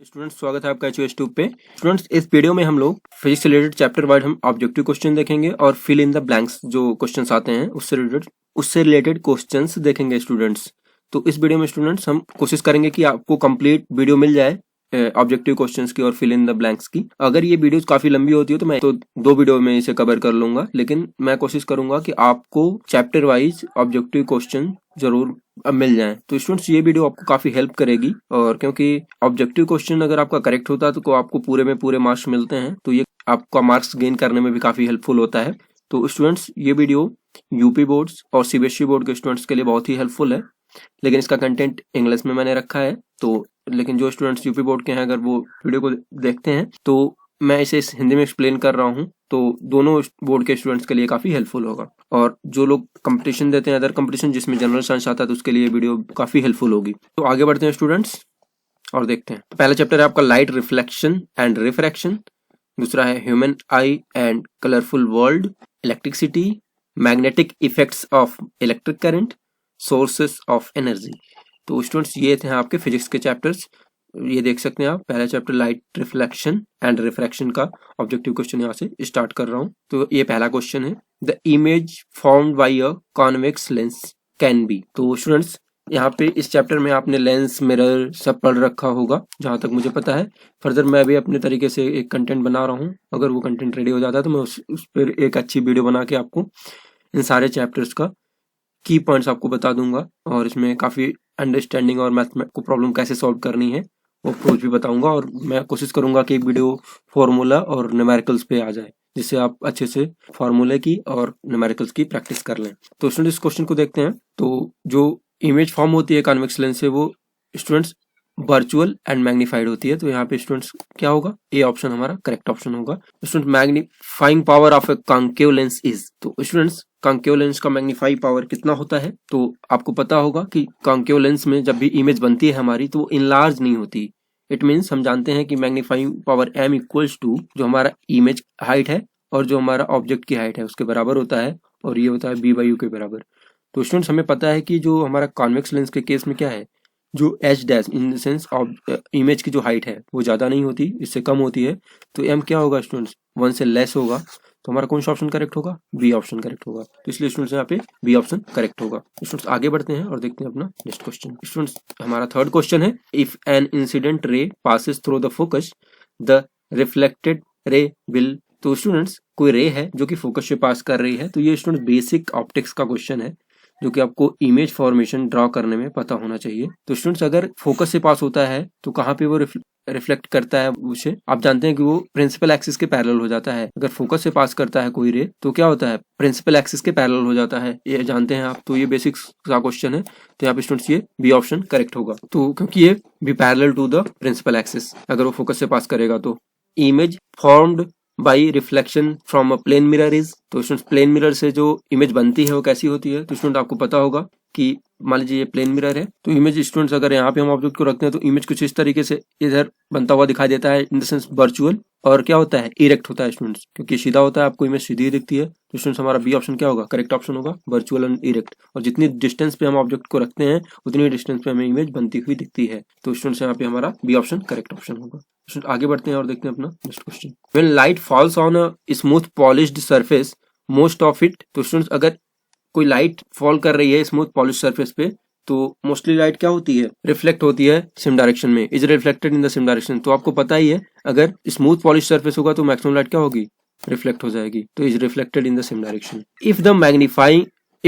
Students, स्वागत है आपका HOS पे। स्टूडेंट्स, इस वीडियो में हम लोग फिजिक्स से रिलेटेड चैप्टर वाइड हम ऑब्जेक्टिव क्वेश्चन देखेंगे और फिल इन द ब्लैंक्स जो क्वेश्चंस आते हैं उससे रिलेटेड क्वेश्चंस देखेंगे स्टूडेंट्स। तो इस वीडियो में स्टूडेंट्स हम कोशिश करेंगे कि आपको कंप्लीट वीडियो मिल जाए ऑब्जेक्टिव क्वेश्चंस की और फिल इन द ब्लैंक्स की। अगर ये वीडियोस काफी लंबी होती है तो मैं दो वीडियो में इसे कवर कर लूंगा, लेकिन मैं कोशिश करूंगा कि आपको चैप्टर वाइज ऑब्जेक्टिव क्वेश्चन जरूर मिल जाए। तो स्टूडेंट्स, ये वीडियो आपको काफी हेल्प करेगी, और क्योंकि ऑब्जेक्टिव क्वेश्चन अगर आपका करेक्ट होता है तो आपको पूरे में पूरे मार्क्स मिलते हैं, तो ये आपका मार्क्स गेन करने में भी काफी हेल्पफुल होता है। तो स्टूडेंट्स, ये वीडियो यूपी बोर्ड्स और CBSE बोर्ड के स्टूडेंट्स के लिए बहुत ही हेल्पफुल है, लेकिन इसका कंटेंट इंग्लिश में मैंने रखा है। तो लेकिन जो स्टूडेंट्स यूपी बोर्ड के हैं, अगर वो वीडियो को देखते हैं तो मैं इसे हिंदी में एक्सप्लेन कर रहा हूँ, तो दोनों बोर्ड के स्टूडेंट्स के लिए काफी हेल्पफुल होगा। और जो लोग कंपटीशन देते हैं, अदर कंपटीशन जिसमें जनरल साइंस आता है, तो उसके लिए वीडियो काफी हेल्पफुल होगी। तो आगे बढ़ते हैं स्टूडेंट्स और देखते हैं। पहला चैप्टर है आपका लाइट रिफ्लेक्शन एंड रिफ्रैक्शन, दूसरा है human I and colourful world, electricity, magnetic effects of electric current, sources of energy. तो स्टूडेंट्स, ये थे आपके फिजिक्स के चैप्टर्स। ये देख सकते हैं आप, पहला chapter light reflection and refraction का ऑब्जेक्टिव क्वेश्चन यहाँ से स्टार्ट कर रहा हूँ। तो ये पहला क्वेश्चन है, the image formed by a convex lens can be. तो स्टूडेंट्स, यहाँ पे इस चैप्टर में आपने लेंस, मिरर सब पढ़ रखा होगा जहां तक मुझे पता है। फर्दर मैं भी अपने तरीके से एक कंटेंट बना रहा हूँ, अगर वो कंटेंट रेडी हो जाता है तो मैं उस पर एक अच्छी वीडियो बना के आपको इन सारे चैप्टर्स का की पॉइंट्स आपको बता दूंगा, और इसमें काफी अंडरस्टैंडिंग और मैथ को प्रॉब्लम कैसे सॉल्व करनी है वो अप्रोच भी बताऊंगा। और मैं कोशिश करूंगा कि एक वीडियो फॉर्मूला और न्यूमेरिकल्स पे आ जाए, जिससे आप अच्छे से फॉर्मूले की और न्यूमेरिकल्स की प्रैक्टिस कर लें। तो स्टूडेंट, इस क्वेश्चन को देखते हैं। तो जो इमेज फॉर्म होती है कॉन्वेक्स लेंस से, वो स्टूडेंट्स वर्चुअल एंड मैग्नीफाइड होती है। तो यहाँ पे स्टूडेंट्स क्या होगा, ए ऑप्शन हमारा करेक्ट ऑप्शन होगा। Student, magnifying power of a concave lens is. तो स्टूडेंट्स, कॉन्केव लेंस का मैग्नीफाई पावर कितना होता है? तो आपको पता होगा कि कॉन्केव लेंस में जब भी इमेज बनती है हमारी, तो वो इनलार्ज नहीं होती। इट मीन्स हम जानते हैं कि magnifying power m equals to जो हमारा इमेज हाइट है और जो हमारा ऑब्जेक्ट की हाइट है उसके बराबर होता है, और ये होता है b/u के बराबर। तो स्टूडेंट्स, हमें पता है कि जो हमारा कॉन्वेक्स लेंस के केस में क्या है, जो h dash in the sense image की जो हाइट है वो ज्यादा नहीं होती, इससे कम होती है। तो m क्या होगा स्टूडेंट्स, 1 से लेस होगा। तो हमारा कौन सा ऑप्शन करेक्ट होगा? बी ऑप्शन करेक्ट होगा। तो इसलिए स्टूडेंट्स यहाँ पे बी ऑप्शन करेक्ट होगा। स्टूडेंट्स, आगे बढ़ते हैं और देखते हैं अपना नेक्स्ट क्वेश्चन। स्टूडेंट्स, हमारा थर्ड क्वेश्चन है, if an incident ray passes through the focus the reflected ray will. तो स्टूडेंट्स, कोई रे है जो कि फोकस से पास कर रही है। तो ये स्टूडेंट्स बेसिक ऑप्टिक्स का क्वेश्चन है, जो कि आपको इमेज फॉर्मेशन ड्रॉ करने में पता होना चाहिए। तो स्टूडेंट्स, अगर फोकस से पास होता है तो कहाँ पे वो रिफ्लेक्ट करता है उसे? आप जानते हैं कि वो प्रिंसिपल एक्सिस के पैरेलल हो जाता है। अगर फोकस से पास करता है कोई रे तो क्या होता है, प्रिंसिपल एक्सिस के पैरेलल हो जाता है, ये जानते हैं आप। तो ये बेसिक्स का क्वेश्चन है। तो यहाँ पे स्टूडेंट्स ये बी ऑप्शन करेक्ट होगा। तो क्योंकि ये be parallel to the principal axis, अगर वो फोकस से पास करेगा तो। Image formed by reflection from a plane mirror is. तो स्टूडेंट्स, प्लेन मिरर से जो इमेज बनती है वो कैसी होती है? तो स्टूडेंट, आपको पता होगा कि मान लीजिए ये प्लेन मिरर है, तो इमेज स्टूडेंट्स अगर यहाँ पे हम ऑब्जेक्ट को रखते हैं तो इमेज कुछ इस तरीके से इधर बनता हुआ दिखाई देता है, इन द सेंस वर्चुअल, और क्या होता है, इरेक्ट होता है स्टूडेंट्स, क्योंकि सीधा होता है आपको इमेज सीधी दिखती है। तो स्टूडेंट्स, हमारा बी ऑप्शन क्या होगा, करेक्ट ऑप्शन होगा, वर्चुअल एंड इरेक्ट। और जितनी डिस्टेंस पे हम ऑब्जेक्ट को रखते हैं उतनी डिस्टेंस पे हमें इमेज बनती हुई दिखती है। तो स्टूडेंट्स, यहाँ पे हमारा बी ऑप्शन करेक्ट ऑप्शन होगा। आगे बढ़ते हैं और देखते हैं अपना next question. When light falls on a smooth polished surface most of it. तो स्टूडेंट्स, अगर कोई लाइट फॉल कर रही है स्मूथ पॉलिश सरफेस पे, तो मोस्टली लाइट क्या होती है, रिफ्लेक्ट होती है सेम डायरेक्शन में, is reflected in the same direction. तो आपको पता ही है, अगर स्मूथ पॉलिश सरफेस होगा तो मैक्सिमम लाइट क्या होगी, रिफ्लेक्ट हो जाएगी। तो is reflected in the same direction. If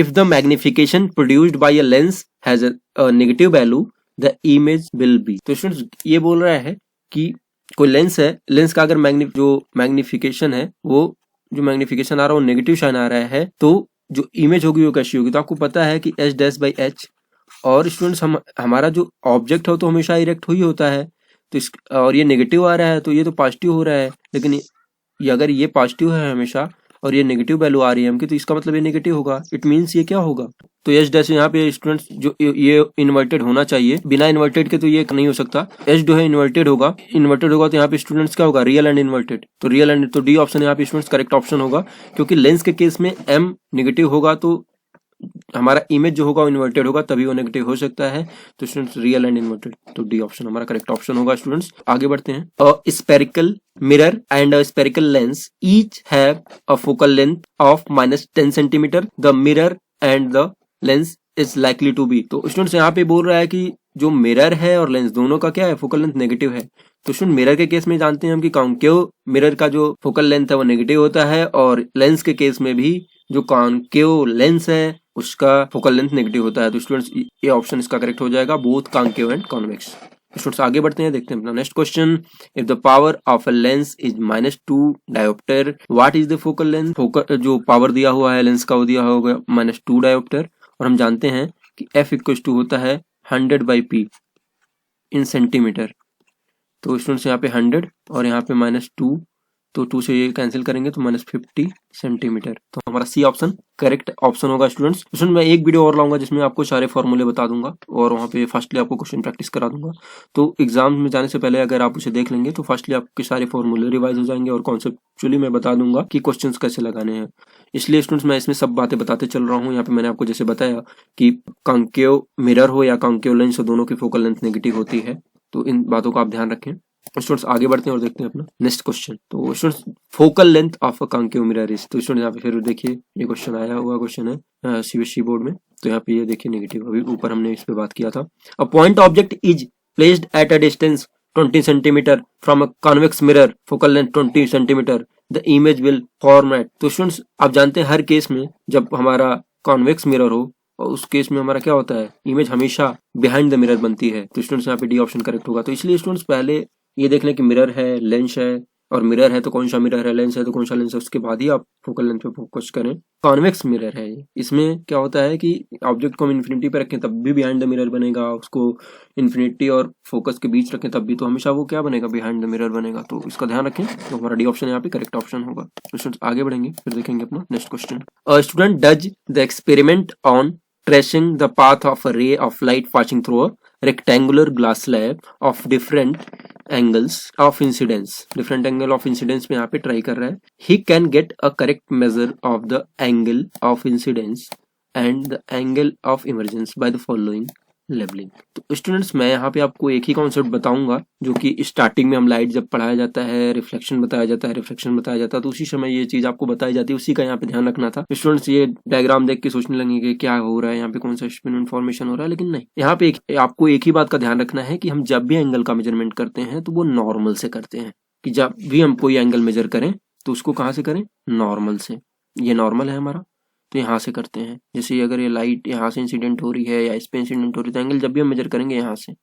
the magnification produced by a lens has a negative value the image will be. तो स्टूडेंट्स, ये बोल रहा है कि कोई लेंस है, लेंस का अगर मैग्निफिकेशन है, वो जो मैग्निफिकेशन आ रहा है वो नेगेटिव शाइन आ रहा है, तो जो इमेज होगी वो कैसी होगी? तो आपको पता है कि h डैश बाई h, और स्टूडेंट्स हमारा जो ऑब्जेक्ट हो तो हमेशा इरेक्ट ही होता है। तो और ये नेगेटिव आ रहा है तो ये तो पॉजिटिव हो रहा है, लेकिन ये अगर ये पॉजिटिव है हमेशा और ये नेगेटिव वैल्यू आ रही है हमकी, तो इसका मतलब ये नेगेटिव होगा। इट मीन्स ये क्या होगा, तो एच डैश यहाँ पे स्टूडेंट्स जो ये इन्वर्टेड होना चाहिए, बिना इन्वर्टेड के तो ये नहीं हो सकता। एच जो है इन्वर्टेड होगा तो यहाँ पे स्टूडेंट्स क्या होगा, रियल एंड इन्वर्टेड। तो रियल एंड, तो डी ऑप्शन यहाँ पे स्टूडेंट्स करेक्ट ऑप्शन होगा, क्योंकि लेंस के केस में एम नेगेटिव होगा तो हमारा इमेज जो होगा वो इन्वर्टेड होगा तभी वो नेगेटिव हो सकता है। तो स्टूडेंट्स रियल एंड इन्वर्टेड, तो डी ऑप्शन हमारा करेक्ट ऑप्शन होगा स्टूडेंट्स। आगे बढ़ते हैं। A spherical mirror and a spherical lens each have a focal length of -10 centimetre, the mirror and the lens is likely to be. तो students यहाँ पे बोल रहा है कि जो मिरर है और लेंस दोनों का क्या है, फोकल लेंथ नेगेटिव है। तो स्टूडेंट मिरर के केस में जानते हैं हम कि कॉन्केव मिरर का जो फोकल लेंथ है वो नेगेटिव होता है, और लेंस के केस में भी जो कॉन्केव लेंस है उसका फोकल लेंथ नेगेटिव होता है। तो स्टूडेंट्स ये ऑप्शन इसका करेक्ट हो जाएगा, both concave and convex. Students आगे बढ़ते हैं, देखते हैं अपना next question. If the power of a lens is -2 dioptre, what is the focal length. Focal जो पावर दिया हुआ है लेंस का वो दिया होगा -2 डायोप्टर, और हम जानते हैं कि F इक्वल टू होता है 100/P इन सेंटीमीटर। तो स्टूडेंट्स यहाँ पे 100 और यहाँ पे -2, तो 2 से ये कैंसिल करेंगे तो -50 सेंटीमीटर। तो हमारा सी ऑप्शन करेक्ट ऑप्शन होगा स्टूडेंट्स। स्टूडेंट मैं एक वीडियो और लाऊंगा जिसमें आपको सारे फॉर्मूले बता दूंगा और वहाँ पे फर्स्टली आपको क्वेश्चन प्रैक्टिस करा दूंगा। तो एग्जाम में जाने से पहले अगर आप उसे देख लेंगे तो फर्स्टली आपके सारे फॉर्मूले रिवाइज हो जाएंगे और कॉन्सेप्चुअली मैं बता दूंगा कि क्वेश्चन कैसे लगाने हैं। इसलिए स्टूडेंट्स मैं इसमें सब बातें बताते चल रहा हूँ। यहाँ पे मैंने आपको जैसे बताया कि कॉन्केव मिरर हो या कॉन्केव लेंस हो, दोनों की फोकल लेंथ नेगेटिव होती है। तो इन बातों का आप ध्यान रखें। स्टूडेंट्स आगे बढ़ते हैं और देखते हैं अपना नेक्स्ट क्वेश्चन। तो students focal length of a concave mirror is, तो स्टूडेंट्स यहाँ पे फिर देखिए ये क्वेश्चन आया हुआ क्वेश्चन है सीबीएसई बोर्ड में। तो यहाँ पे ये देखिए नेगेटिव, अभी ऊपर हमने इस पे बात किया था। A point object is placed at a distance 20 centimetre from a convex mirror, focal length 20 centimetre, the image will format. तो स्टूडेंट्स आप जानते हैं हर केस में जब हमारा कॉन्वेक्स मिरर हो और उस केस में हमारा क्या होता है, इमेज हमेशा बिहाइंड द मिरर बनती है। तो स्टूडेंट्स यहाँ पे डी ऑप्शन करेक्ट होगा। तो इसलिए स्टूडेंट्स पहले ये देख लें कि मिरर है, लेंस है, और मिरर है तो कौन सा मिरर है, लेंस है तो कौन सा लेंस है, उसके बाद ही आप फोकल लेंथ पे फोकस करें। कॉन्वेक्स मिरर है, इसमें क्या होता है कि ऑब्जेक्ट को हम इन्फिनिटी पे रखें तब भी बिहाइंड द मिरर बनेगा, उसको इन्फिनिटी और फोकस के बीच रखें तब भी, तो हमेशा वो क्या बनेगा, बिहाइंड द मिरर बनेगा। तो इसका ध्यान रखें। तो हमारा डी ऑप्शन यहाँ पे करेक्ट ऑप्शन होगा। तो स्टूडेंट्स आगे बढ़ेंगे, फिर देखेंगे अपना next question. A student does the experiment on tracing the path of a ray of light passing through a rectangular glass slab of different angles of incidence। different angle of incidence में यहाँ पे try कर रहा है। he can get a correct measure of the angle of incidence and the angle of emergence by the following levelling. तो students मैं यहाँ पे आपको एक ही कॉन्सेप्ट बताऊंगा जो कि स्टार्टिंग में हम लाइट जब पढ़ाया जाता है, रिफ्लेक्शन बताया जाता है, रिफ्लेक्शन बताया जाता है, तो उसी समय ये चीज आपको बताई जाती है, उसी का यहाँ पे ध्यान रखना था। स्टूडेंट्स ये डायग्राम देख के सोचने लगेंगे क्या हो रहा है यहाँ पे, कौन सा स्पिन इन्फॉर्मेशन हो रहा है, लेकिन नहीं, यहाँ पे आपको एक ही बात का ध्यान रखना है कि हम जब भी एंगल का मेजरमेंट करते हैं तो वो नॉर्मल से करते हैं। कि जब भी हम कोई एंगल मेजर करें तो उसको कहाँ से करें, नॉर्मल से। ये नॉर्मल है हमारा, तो यहाँ से करते हैं। जैसे अगर ये लाइट यहाँ से इंसिडेंट हो रही है या इस पे इंसिडेंट हो रही है तो एंगल जब भी हम मेजर करेंगे यहाँ से,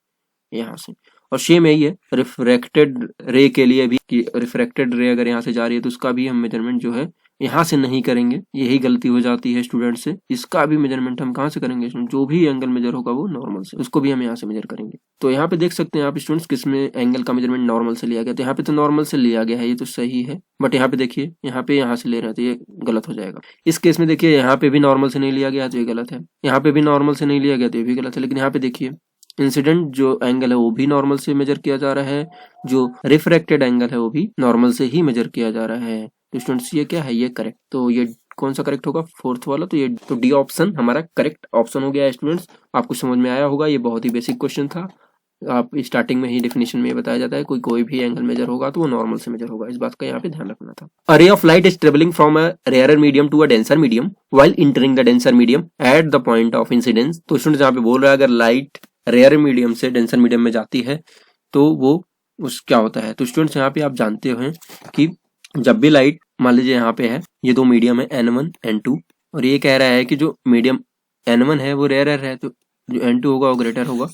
यहाँ से। और सेम यही है रिफ्रैक्टेड रे के लिए भी, कि रिफ्रैक्टेड रे अगर यहाँ से जा रही है तो उसका भी हम मेजरमेंट जो है यहाँ से नहीं करेंगे। यही गलती हो जाती है स्टूडेंट से। इसका भी मेजरमेंट हम कहाँ से करेंगे, जो भी एंगल मेजर होगा वो नॉर्मल से, उसको भी हम यहाँ से मेजर करेंगे। तो यहाँ पे देख सकते हैं आप स्टूडेंट्स किसमें एंगल का मेजरमेंट नॉर्मल से लिया गया। तो यहाँ पे तो नॉर्मल से लिया गया है, ये तो सही है, बट यहाँ पे देखिए यहाँ पे यहाँ से ले रहे हैं तो ये गलत हो जाएगा। इस केस में देखिए यहाँ पे भी नॉर्मल से नहीं लिया गया तो ये गलत है, यहाँ पे भी नॉर्मल से नहीं लिया गया तो ये भी गलत है। लेकिन यहाँ पे देखिए इंसिडेंट जो एंगल है वो भी नॉर्मल से मेजर किया जा रहा है, जो रिफ्रैक्टेड एंगल है वो भी नॉर्मल से ही मेजर किया जा रहा है। तो स्टूडेंट्स ये क्या है, ये करेक्ट। तो ये कौन सा करेक्ट होगा, फोर्थ वाला। तो ये तो डी ऑप्शन हमारा करेक्ट ऑप्शन हो गया है स्टूडेंट्स। आपको समझ में आया होगा, ये बहुत ही बेसिक क्वेश्चन था। आप स्टार्टिंग में ही डेफिनेशन में बताया जाता है कोई भी एंगल मेजर होगा तो वो नॉर्मल से मेजर होगा, इस बात का यहाँ पे ध्यान रखना था। A ray of light is travelling from a rare medium to a denser medium while entering the denser medium at the point of incidence. तो स्टूडेंट्स यहाँ पे बोल रहा है अगर लाइट रेयर मीडियम से डेंसर मीडियम में जाती है तो वो उस क्या होता है। तो स्टूडेंट्स यहाँ पे आप जानते हो कि जब भी लाइट, मान लीजिए यहाँ पे है ये दो मीडियम है N1 N2, और ये कह रहा है कि जो मीडियम N1 है वो रेयर है तो जो N2 होगा वो ग्रेटर होगा।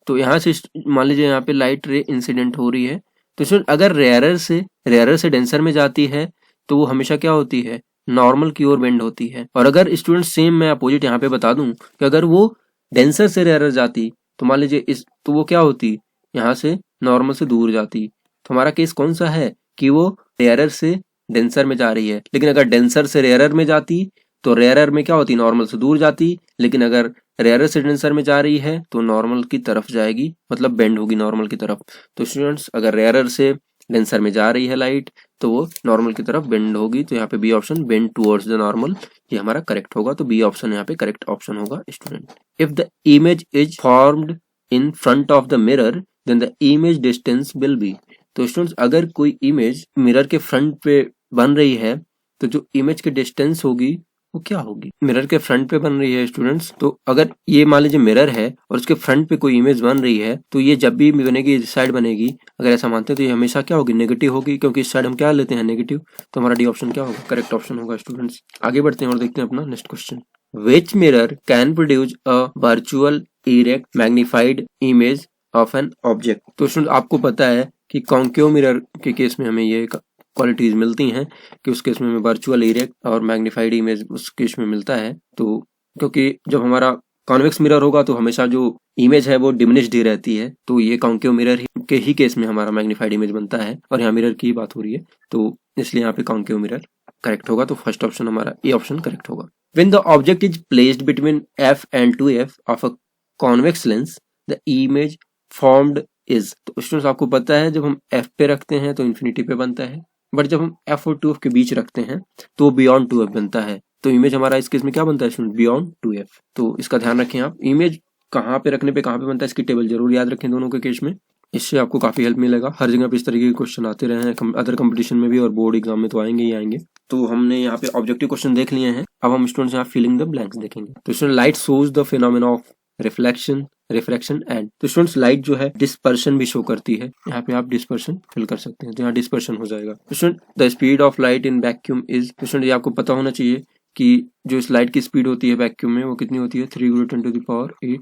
तो यहाँ से मान लीजिए यहाँ पे लाइट रे इंसिडेंट हो रही है, तो स्टूडेंट अगर रेयरर से डेंसर में जाती है तो वो हमेशा क्या होती है, नॉर्मल की ओर बेंड होती है। और अगर स्टूडेंट सेम मैं अपोजिट यहाँ पे बता दूं कि अगर वो डेंसर से रेयरर जाती तो मान लीजिए इस, तो वो क्या होती, यहाँ से नॉर्मल से दूर जाती। तो हमारा केस कौन सा है कि वो रेयरर से डेंसर में जा रही है। लेकिन अगर डेंसर से रेयरर में जाती तो रेयरर में क्या होती, नॉर्मल से दूर जाती। लेकिन अगर रेयरर से डेंसर में जा रही है तो नॉर्मल की तरफ जाएगी, मतलब बेंड होगी नॉर्मल की तरफ। तो स्टूडेंट्स अगर रेयरर से डेंसर में जा रही है लाइट तो वो नॉर्मल की तरफ बेंड होगी, तो यहाँ पे B option bend towards the normal, ये हमारा करेक्ट होगा। तो बी ऑप्शन यहाँ पे करेक्ट ऑप्शन होगा student. If the image is formed in front of the mirror then the image distance will be. तो स्टूडेंट्स अगर कोई इमेज मिरर के फ्रंट पे बन रही है तो जो इमेज की डिस्टेंस होगी वो क्या होगी? मिरर के फ्रंट पे बन रही है स्टूडेंट्स, तो अगर ये मान लीजिए मिरर है और उसके फ्रंट पे कोई इमेज बन रही है तो ये जब भी बनेगी इस साइड बनेगी, अगर ऐसा मानते हैं तो ये हमेशा क्या होगी? नेगेटिव होगी, क्योंकि इस साइड हम क्या लेते हैं? नेगेटिव। तो हमारा डी ऑप्शन क्या होगा? करेक्ट ऑप्शन होगा स्टूडेंट्स। आगे बढ़ते हैं और देखते हैं अपना next question. Which mirror can produce a virtual erect magnified image of an object? तो स्टूडेंट आपको पता है कि कॉन्केव मिरर के केस में हमें ये क्वालिटीज मिलती हैं कि उस केस में हमें वर्चुअल इरेक्ट और मैग्नीफाइड इमेज उस केस में मिलता है। तो क्योंकि जब हमारा कॉन्वेक्स मिरर होगा तो हमेशा जो इमेज है वो डिमिनिश्ड ही रहती है, तो ये कॉन्केव मिरर के ही केस में हमारा मैग्नीफाइड इमेज बनता है, और यहाँ मिरर की बात हो रही है तो इसलिए यहाँ पे कॉन्केव मिरर करेक्ट होगा। तो फर्स्ट ऑप्शन हमारा ए ऑप्शन करेक्ट होगा। When the object is placed between f and 2f of a convex lens the image formed is. तो स्टूडेंट्स आपको पता है जब हम f पे रखते हैं तो इन्फिनिटी पे बनता है, बट जब हम f और 2f के बीच रखते हैं तो बियॉन्ड 2f बनता है। तो इमेज हमारा इस केस में क्या बनता है स्टूडेंट? Beyond 2f। तो इसका ध्यान रखें आप, इमेज कहाँ पे रखने पे कहाँ पे बनता है इसकी टेबल जरूर याद रखें दोनों के केस में, इससे आपको काफी हेल्प मिलेगा। हर जगह पे इस तरीके के क्वेश्चन आते रहे हैं, अदर कंपटीशन में भी और बोर्ड एग्जाम में तो आएंगे ही आएंगे। तो हमने यहाँ पे ऑब्जेक्टिव क्वेश्चन देख लिए हैं, अब हम स्टूडेंट्स यहाँ फिलिंग द ब्लैंक्स देखेंगे। तो student light shows the phenomena of reflection, refraction and. तो स्टूडेंट्स लाइट जो है डिस्पर्शन भी शो करती है, यहाँ पे आप डिस्पर्शन फिल कर सकते हैं, तो यहाँ डिस्पर्शन हो जाएगा। Student the speed of light in vacuum is. Student ये आपको पता होना चाहिए कि जो इस लाइट की स्पीड होती है वैक्यूम में वो कितनी होती है? 3 × 10⁸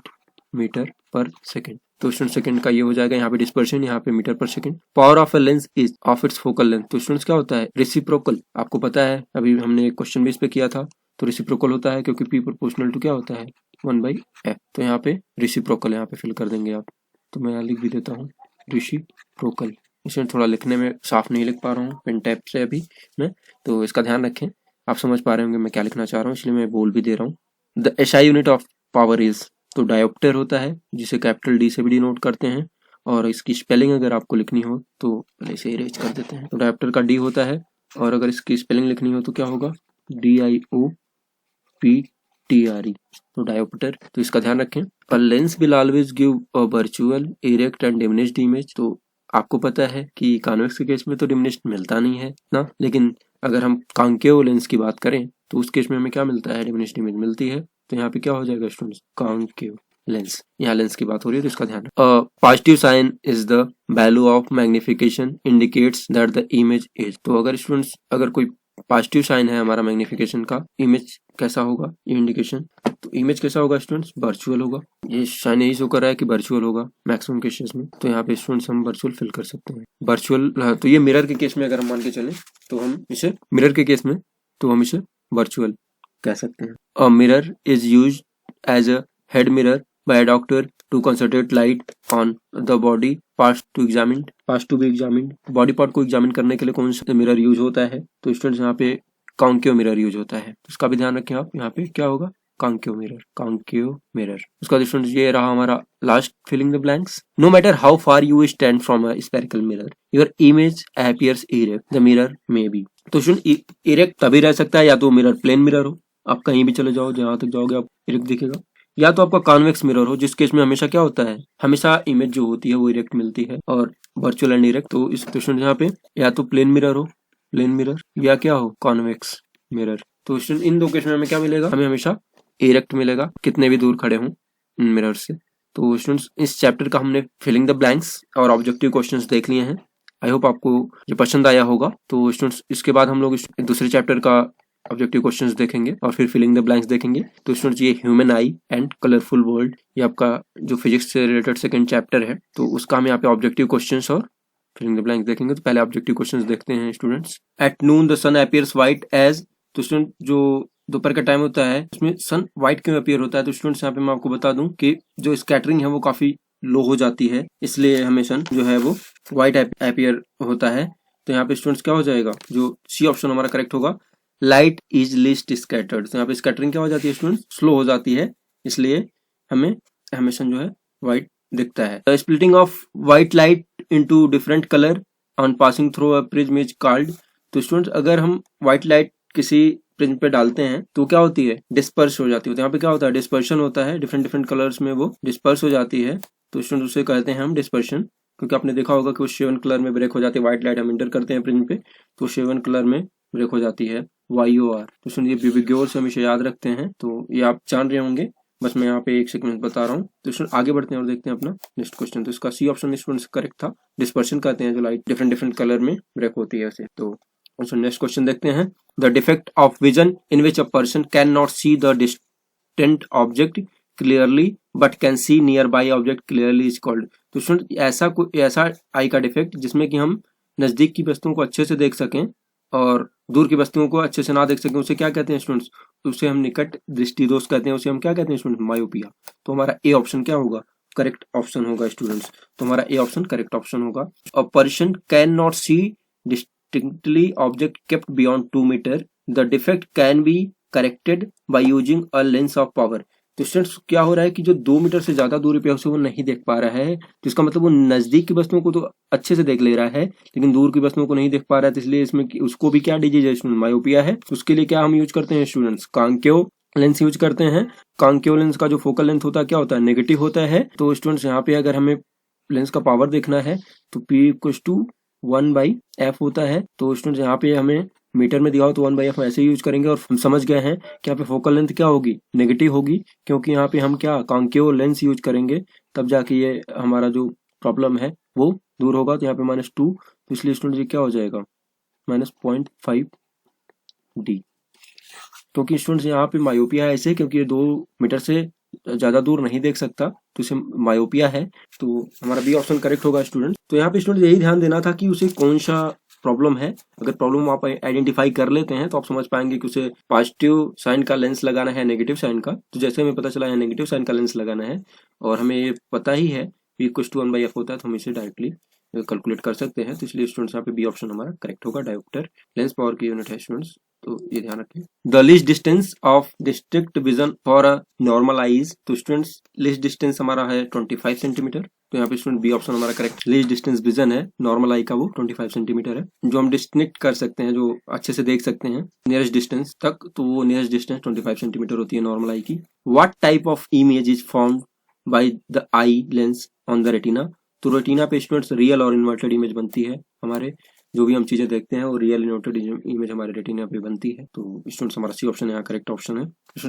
मीटर पर सेकेंड। तो स्टूडेंट सेकंड का ये हो जाएगा, यहाँ पे डिस्पर्शन, यहाँ पे मीटर पर second. Power of a lens is of its focal length. तो स्टूडेंट्स क्या होता है? रेसिप्रोकल। आपको पता है अभी हमने एक क्वेश्चन भी इस पे किया था, तो रेसिप्रोकल होता है क्योंकि P प्रोपोर्शनल टू क्या होता है? 1/f। तो यहाँ पे रेसिप्रोकल यहाँ पे फिल कर देंगे आप। तो मैं यहाँ लिख भी देता हूँ रेसिप्रोकल। इसमें थोड़ा लिखने में साफ नहीं लिख पा रहा हूँ पेन टैप से अभी मैं, तो इसका ध्यान रखें। आप समझ पा रहे होंगे मैं क्या लिखना चाह रहा हूँ, इसलिए मैं बोल भी दे रहा हूँ। The SI unit of power is. तो डायोप्टर होता है जिसे कैपिटल D से भी डिनोट करते हैं, और इसकी स्पेलिंग अगर आपको लिखनी हो तो पहले इसे इरेज कर देते हैं। तो डायोप्टर का D होता है, और अगर इसकी स्पेलिंग लिखनी हो तो क्या होगा? DIOPTRE। तो डायोप्टर। तो इसका ध्यान रखें। A lens will always give a virtual erect and diminished image. तो आपको पता है कि कॉन्वेक्स के केस में तो डिमिनिश्ड मिलता नहीं है ना, लेकिन अगर हम कॉन्केव लेंस की बात करें तो उस केस में हमें क्या मिलता है? डिमिनिश्ड इमेज मिलती है। तो यहाँ पे क्या हो जाएगा स्टूडेंट्स? Concave lens. यहाँ लेंस की बात हो रही है तो इसका ध्यान रखें। Positive sign is the value of magnification indicates that the image is. तो अगर स्टूडेंट्स अगर कोई पॉजिटिव साइन है हमारा मैग्निफिकेशन का, इमेज कैसा होगा? ये इंडिकेशन, तो इमेज कैसा होगा स्टूडेंट्स? वर्चुअल होगा। ये साइन यही शो कर रहा है कि वर्चुअल होगा मैक्सिमम केसेस में, तो यहाँ पे स्टूडेंट्स हम वर्चुअल फिल कर सकते हैं। वर्चुअल, तो ये मिरर के केस में अगर हम मान के चलें तो हम इसे मिरर के केस में तो हम इसे वर्चुअल कह सकते हैं। A mirror is used as a head mirror by a doctor to concentrate light on the body parts to be examined. Body part को एग्जामिन करने के लिए कौन सा मिरर यूज होता है? तो स्टूडेंट्स यहाँ पे कॉन्केव मिरर यूज होता है, उसका भी ध्यान रखें आप। यहाँ पे क्या होगा? Concave mirror. उसका स्टूडेंट्स ये रहा हमारा last filling the blanks. No matter how far you stand from a spherical mirror your image appears erect the mirror may be. तो स्टूडेंट इरेक्ट तभी रह सकता है या तो मिरर प्लेन मिरर हो, आप कहीं भी चले जाओ जहां तक जाओगे आप इरेक्ट दिखेगा, या तो आपका कॉन्वेक्स मिरर हो जिस केस में हमेशा क्या होता है? हमेशा इमेज जो होती है वो इरेक्ट मिलती है, और वर्चुअल एंड इरेक्ट। तो इस स्टूडेंट यहाँ पे या तो प्लेन मिरर हो, या क्या हो? Convex mirror. तो स्टूडेंट इन दो केस में हमें क्या मिलेगा? हमें हमेशा इरेक्ट मिलेगा, कितने भी दूर खड़े हों मिरर से। तो स्टूडेंट्स इस चैप्टर का हमने फिलिंग द ब्लैंक्स और ऑब्जेक्टिव क्वेश्चंस देख लिए हैं। आई होप आपको ये पसंद आया होगा। तो स्टूडेंट्स इसके बाद हम लोग दूसरे चैप्टर का ऑब्जेक्टिव क्वेश्चंस देखेंगे और फिर फिलिंग द ब्लैंक्स देखेंगे। तो स्टूडेंट्स ये human I and colourful world, ये आपका जो फिजिक्स से रिलेटेड सेकंड चैप्टर है, तो उसका हम यहाँ पे ऑब्जेक्टिव क्वेश्चंस और फिलिंग द ब्लैंक्स देखेंगे। तो पहले ऑब्जेक्टिव क्वेश्चंस देखते हैं students. At noon the sun appears white as. तो स्टूडेंट जो दोपहर का टाइम होता है उसमें सन व्हाइट क्यों अपीयर होता है? तो स्टूडेंट्स यहाँ पे मैं आपको बता दूं कि जो स्कैटरिंग है वो काफी लो हो जाती है, इसलिए हमें सन जो है वो व्हाइट अपीयर होता है। तो यहाँ पे स्टूडेंट्स क्या हो जाएगा? जो सी ऑप्शन हमारा करेक्ट होगा, लाइट इज लीस्ट स्कैटर्ड। तो यहाँ पे स्कैटरिंग क्या हो जाती है स्टूडेंट्स? स्लो हो जाती है, इसलिए हमें हमेशा जो है व्हाइट दिखता है। Splitting of white light into different colour on passing through a prism is called. तो स्टूडेंट्स अगर हम व्हाइट लाइट किसी प्रिज्म पे डालते हैं तो क्या होती है, डिस्पर्स हो जाती है। तो यहाँ पे क्या होता है, डिस्पर्शन होता है, डिफरेंट डिफरेंट कलर्स में वो डिस्पर्स हो जाती है। तो स्टूडेंट उसे कहते हैं हम डिस्पर्शन, क्योंकि आपने देखा होगा कि वो शेवन कलर में ब्रेक हो जाती है। व्हाइट लाइट हम इंटर करते हैं प्रिज्म पे तो शेवन कलर में ब्रेक हो जाती है, YOR। तो स्टूडेंट ये विविग्योर से हमेशा याद रखते हैं, तो ये आप जान रहे होंगे, बस मैं यहाँ पे एक सेकंड बता रहा हूँ। तो स्टूडेंट आगे बढ़ते हैं और देखते हैं अपना नेक्स्ट क्वेश्चन। तो इसका सी ऑप्शन स्टूडेंट्स करेक्ट था, डिस्पर्शन कहते हैं जो लाइट डिफरेंट डिफरेंट कलर में ब्रेक होती है ऐसे। तो नेक्स्ट क्वेश्चन देखते हैं। The defect of vision in which a person can not see the distant object clearly but can see near by object clearly is called. तो student ऐसा आई का डिफेक्ट जिसमें कि हम नजदीक की वस्तुओं को अच्छे से देख सकें और दूर की वस्तुओं को अच्छे से ना देख सकें, उसे क्या कहते हैं स्टूडेंट्स, उसे हम निकट दृष्टि दोष कहते हैं, उसे हम क्या कहते हैं स्टूडेंट, मायोपिया। तो हमारा ए ऑप्शन क्या होगा, करेक्ट ऑप्शन होगा स्टूडेंट्स। तो हमारा ए ऑप्शन करेक्ट ऑप्शन होगा। A person can not see distinctly object kept beyond 2 metre, the defect can be corrected by using a lens of power. तो students क्या हो रहा है कि जो 2 मीटर से ज्यादा दूरी पे उसे वो नहीं देख पा रहा है, तो इसका मतलब वो नजदीक की वस्तुओं को तो अच्छे से देख ले रहा है लेकिन दूर की वस्तुओं को नहीं देख पा रहा है। तो इसलिए इसमें उसको भी क्या डिजीज है स्टूडेंट, मायोपिया है। उसके लिए क्या हम यूज करते हैं स्टूडेंट्स, कांकेव लेंस यूज करते हैं। कांकेव लेंस का जो फोकल लेंथ होता है क्या होता है, नेगेटिव होता है। तो स्टूडेंट्स यहाँ पे अगर हमें लेंस का पावर देखना है तो P=1/f होता है। तो स्टूडेंट्स यहाँ पे हमें मीटर में दिया हो तो 1/f ऐसे यूज करेंगे और हम समझ गए हैं कि यहाँ पे फोकल लेंथ क्या होगी, नेगेटिव होगी, क्योंकि यहाँ पे हम क्या कॉन्केव लेंस यूज करेंगे तब जाके ये हमारा जो प्रॉब्लम है वो दूर होगा। तो यहाँ पे -2, तो इसलिए स्टूडेंट ये क्या हो जाएगा, -0.5D। क्योंकि स्टूडेंट्स यहाँ पे मायोपिया है ऐसे, क्योंकि ये 2 मीटर से ज्यादा दूर नहीं देख सकता तो इसे मायोपिया है। तो हमारा बी ऑप्शन करेक्ट होगा स्टूडेंट। तो यहाँ पे स्टूडेंट यही ध्यान देना था कि उसे कौन सा प्रॉब्लम है। अगर प्रॉब्लम आप आइडेंटिफाई कर लेते हैं तो आप समझ पाएंगे कि उसे पॉजिटिव साइन का लेंस लगाना है, नेगेटिव साइन का। तो जैसे हमें पता चला है नेगेटिव साइन का लेंस लगाना है और हमें ये पता ही है P=1/f होता है, तो हम इसे डायरेक्टली कैलकुलेट कर सकते हैं। तो इसलिए स्टूडेंट्स यहाँ पे बी ऑप्शन हमारा करेक्ट होगा। डायोप्टर लेंस पावर की यूनिट है स्टूडेंट्स, तो ये ध्यान रखें। The least distance of district vision for a normal eyes. तो स्टूडेंट्स लीस्ट डिस्टेंस हमारा है 25 सेंटीमीटर। तो यहाँ पे स्टूडेंट बी ऑप्शन हमारा करेक्ट। लीस्ट डिस्टेंस विजन है नॉर्मल आई का वो 25 सेंटीमीटर है, जो हम डिस्टिंक्ट कर सकते हैं, जो अच्छे से देख सकते हैं नियरेस्ट डिस्टेंस तक। तो वो नियरेस्ट डिस्टेंस 25 सेंटीमीटर होती है नॉर्मल आई की। What type of image is formed by the eye lens on the retina. तो रेटिना पे स्टूडेंट्स रियल और इन्वर्टेड इमेज बनती है। हमारे जो भी हम चीजें देखते हैं वो रियल इन्वर्टेड इमेज हमारे रेटिना पे बनती है। तो स्टूडेंट्स हमारा सी ऑप्शन यहाँ करेक्ट ऑप्शन है।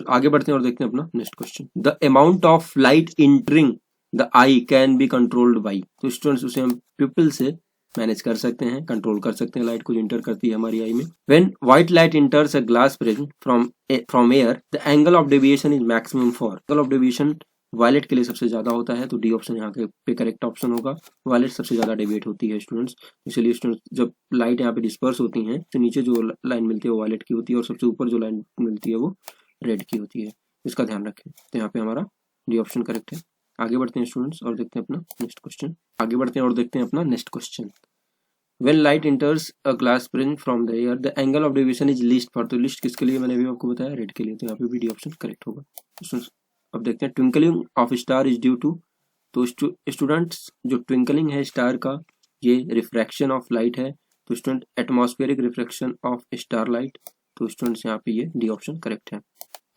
आगे बढ़ते हैं और देखते हैं अपना next question. The amount of light entering the eye can be controlled by. तो स्टूडेंट्स उसे हम पिपल से मैनेज कर सकते हैं, कंट्रोल कर सकते हैं लाइट को जो इंटर करती है हमारी आई में। When white light enters a glass prism from air the angle of deviation is maximum for. Angle of deviation violet के लिए सबसे ज्यादा होता है, तो डी ऑप्शन यहाँ पे करेक्ट ऑप्शन होगा। वायलेट सबसे ज्यादा डेविएट होती है स्टूडेंट्स, इसलिए स्टूडेंट्स जब लाइट यहाँ पे डिस्पर्स होती हैं तो नीचे जो लाइन मिलती है वो वायलेट की होती है और सबसे ऊपर जो लाइन मिलती है वो रेड की होती है। इसका ध्यान रखें। तो यहाँ पे हमारा डी ऑप्शन करेक्ट है। आगे बढ़ते हैं स्टूडेंट्स और देखते हैं अपना next question. When light enters a glass prism from the air, the angle of deviation is least for। तो लिस्ट किसके लिए मैंने भी आपको बताया, रेड के लिए। तो यहाँ पे भी डी ऑप्शन करेक्ट होगा। अब देखते हैं twinkling of star is due to. तो स्टूडेंट्स जो ट्विंकलिंग है स्टार का ये रिफ्रैक्शन ऑफ लाइट है। तो student atmospheric refraction of star light. तो स्टूडेंट्स यहाँ पे ये डी ऑप्शन करेक्ट है।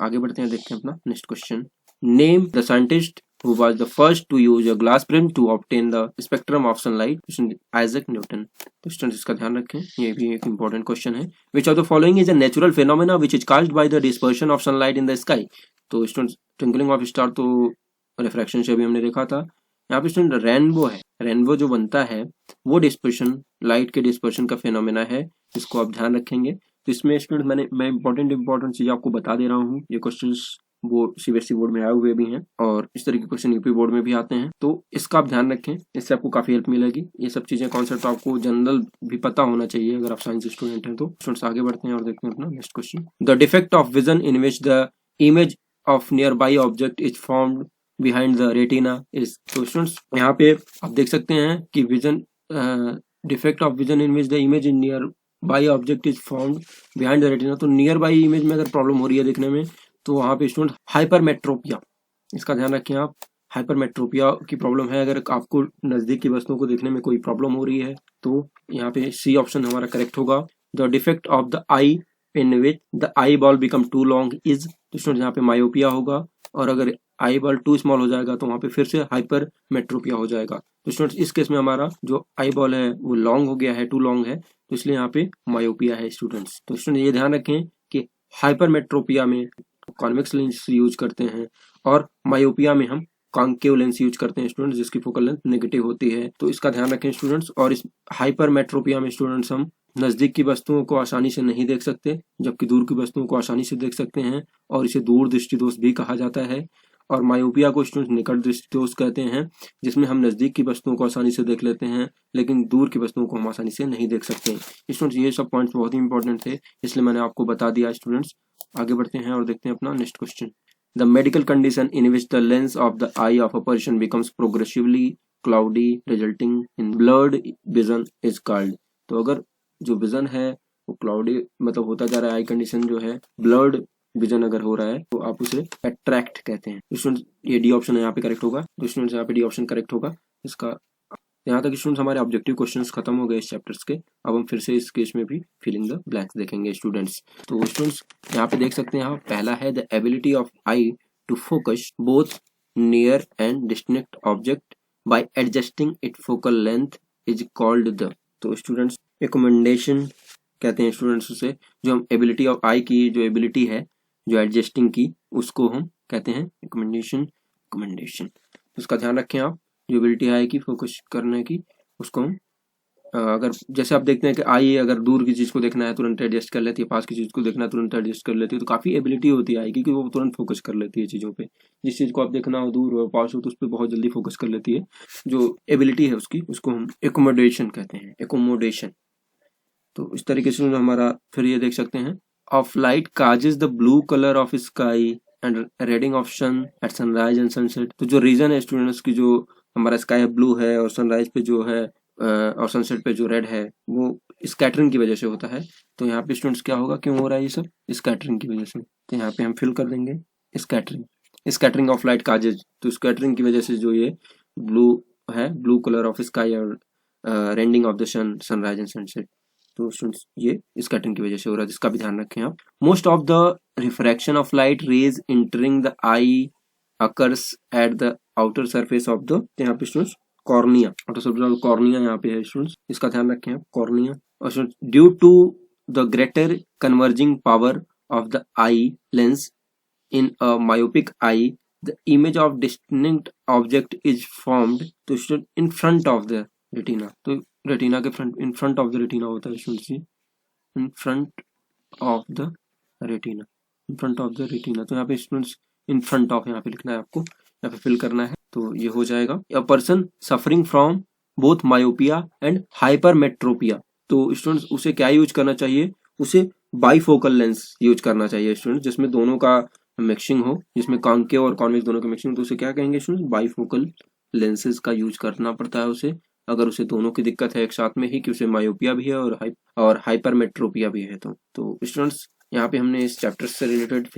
आगे बढ़ते हैं, देखते हैं अपना next question. Name the scientist who was the first to use a glass prism to obtain the spectrum of sunlight, Isaac Newton. तो स्टूडेंट्स इसका ध्यान रखें, ये भी एक इंपॉर्टेंट क्वेश्चन है। Which of the following is a natural phenomena which is caused by the dispersion of sunlight in the sky। तो students twinkling of star तो रिफ्रैक्शन से अभी हमने देखा था। यहाँ पे स्टूडेंट रेनबो है, रेनबो जो बनता है वो डिस्पर्शन, लाइट के डिस्पर्शन का फेनोमेना है, इसको आप ध्यान रखेंगे। तो इसमें स्टूडेंट मैं इंपॉर्टेंट चीज आपको बता दे रहा हूँ। ये क्वेश्चन वो सीबीएसई बोर्ड में आए हुए भी हैं और इस तरह के क्वेश्चन यूपी बोर्ड में भी आते हैं, तो इसका आप ध्यान रखें, इससे आपको काफी हेल्प मिलेगी। ये सब चीजें कॉन्सेप्ट आपको जनरल भी पता होना चाहिए अगर आप साइंस स्टूडेंट हैं। तो स्टूडेंट्स आगे बढ़ते हैं और देखते हैं अपना next question. The defect of vision in which the image of near by object is formed behind the retina is. तो स्टूडेंट्स यहाँ पे आप देख सकते हैं कि vision defect of vision in which the image in near by object is formed behind the retina. तो near by image में अगर प्रॉब्लम हो रही है देखने में तो वहां पे स्टूडेंट हाइपरमेट्रोपिया, इसका ध्यान रखें आप, हाइपरमेट्रोपिया की प्रॉब्लम है, अगर आपको नजदीक की वस्तुओं को देखने में कोई प्रॉब्लम हो रही है तो यहाँ पे सी ऑप्शन हमारा करेक्ट होगा। The defect of the eye in which the eye ball become too long is, तो स्टूडेंट यहाँ पे मायोपिया होगा, और अगर आई बॉल टू स्मॉल हो जाएगा तो वहाँ पे फिर से हाइपरमेट्रोपिया हो जाएगा। तो स्टूडेंट्स इस केस में हमारा जो आई बॉल है वो लॉन्ग हो गया है, टू लॉन्ग है, तो इसलिए यहाँ पे मायोपिया है स्टूडेंट्स। तो स्टूडेंट ये ध्यान रखें कि हाइपरमेट्रोपिया में कॉन्वेक्स लेंस यूज करते हैं और मायोपिया में हम कॉन्केव लेंस यूज करते हैं स्टूडेंट्स, जिसकी फोकल लेंथ नेगेटिव होती है। तो इसका ध्यान रखें स्टूडेंट्स। और इस हाइपरमेट्रोपिया में स्टूडेंट्स हम नजदीक की वस्तुओं को आसानी से नहीं देख सकते, जबकि दूर की वस्तुओं को आसानी से देख सकते हैं, और इसे दूर दृष्टि दोष भी कहा जाता है। और मायोपिया को स्टूडेंट्स निकट दृष्टि दोष कहते हैं, जिसमें हम नजदीक की वस्तुओं को आसानी से देख लेते हैं लेकिन दूर की वस्तुओं को हम आसानी से नहीं देख सकते। स्टूडेंट्स ये सब पॉइंट्स बहुत ही इंपॉर्टेंट थे, इसलिए मैंने आपको बता दिया स्टूडेंट्स। आगे बढ़ते हैं और देखते हैं अपना next question. The medical condition in which the lens of the I of a person becomes progressively cloudy resulting in blurred vision is called. तो अगर जो विजन है वो क्लाउडी मतलब होता जा रहा है, आई कंडीशन जो है ब्लर्ड विजन अगर हो रहा है तो आप उसे एट्रैक्ट कहते हैं। स्टूडेंट्स ये डी ऑप्शन यहाँ पे करेक्ट होगा, तो स्टूडेंट्स यहाँ पे डी ऑप्शन करेक्ट होगा इसका। यहाँ तक स्टूडेंट्स हमारे ऑब्जेक्टिव क्वेश्चंस खत्म हो गए इस चैप्टर्स के। अब हम फिर से इस केस में भी फिल इन द ब्लैंक्स देखेंगे स्टूडेंट्स। तो स्टूडेंट्स यहाँ पे देख सकते हैं, पहला है the ability of eye to focus both near and distant object by adjusting it focal length is called the. तो स्टूडेंट्स एकमेंडेशन कहते हैं स्टूडेंट्स उसे, जो हम एबिलिटी ऑफ आई की जो एबिलिटी है जो एडजस्टिंग की, उसको हम कहते हैं रिकमेंडेशन। उसका ध्यान रखें आप, जो एबिलिटी है की फोकस करने की, उसको हम अगर जैसे आप देखते हैं कि आई अगर दूर की चीज को देखना है तुरंत एडजस्ट कर लेती है, पास की चीज को देखना है तुरंत एडजस्ट कर लेती है। तो काफी एबिलिटी होती है आई की कि वो तुरंत फोकस कर लेती है चीजों पे। जिस चीज को आप देखना हो दूर हो पास हो तो उस पर बहुत जल्दी फोकस कर लेती है। जो एबिलिटी है उसकी, उसको हम एकोमोडेशन कहते हैं, एकोमोडेशन। तो इस तरीके से हमारा फिर ये देख सकते हैं, of light causes the blue colour of sky and reddening of sun at sunrise and sunset. तो जो रीजन है स्टूडेंट्स की, जो हमारा स्काई ब्लू है और सनराइज पे जो है और सनसेट पे जो रेड है वो स्कैटरिंग की वजह से होता है। तो यहाँ पे स्टूडेंट्स क्या होगा, क्यों हो रहा है ये सब, स्कैटरिंग की वजह से। तो यहाँ पे हम फिल कर देंगे स्कैटरिंग ऑफ लाइट काजेज। तो स्कैटरिंग की वजह से जो ये ब्लू है, ब्लू कलर ऑफ स्काई और reddening of the sun, sunrise and sunset, तो स्टूडेंट्स ये स्कैटरिंग की वजह से हो रहा है, जिसका भी ध्यान रखें आप। Most of the refraction of light rays entering the eye occurs at the outer surface of the, यहाँ पे students cornea, outer surface of cornea यहाँ पे है स्टूडेंट्स, इसका ध्यान रखें आप, कॉर्निया। और due to the greater converging power of the eye lens in a myopic eye the image of distinct object is formed तो student in front of the retina. तो रेटिना के front, in front of the retina होता है students, in front of the retina, in front of the retina. तो यहाँ पे students in front of यहाँ पे लिखना है आपको, यहाँ पे फिल करना है, तो ये हो जाएगा। A person suffering from both myopia and hypermetropia. तो स्टूडेंट्स उसे क्या यूज करना चाहिए, उसे बाईफोकल लेंस यूज करना चाहिए स्टूडेंट्स, जिसमें दोनों का मिक्सिंग हो, जिसमें कॉन्केव और कॉन्वेक्स दोनों का मिक्सिंग हो। तो उसे क्या कहेंगे स्टूडेंट्स, बाईफोकल लेंसेज का यूज करना पड़ता है उसे, अगर उसे दोनों की दिक्कत है एक साथ में ही, कि उसे मायोपिया भी है और हाइपरमेट्रोपिया भी है। तो स्टूडेंट्स यहाँ पे हमने इस चैप्टर से related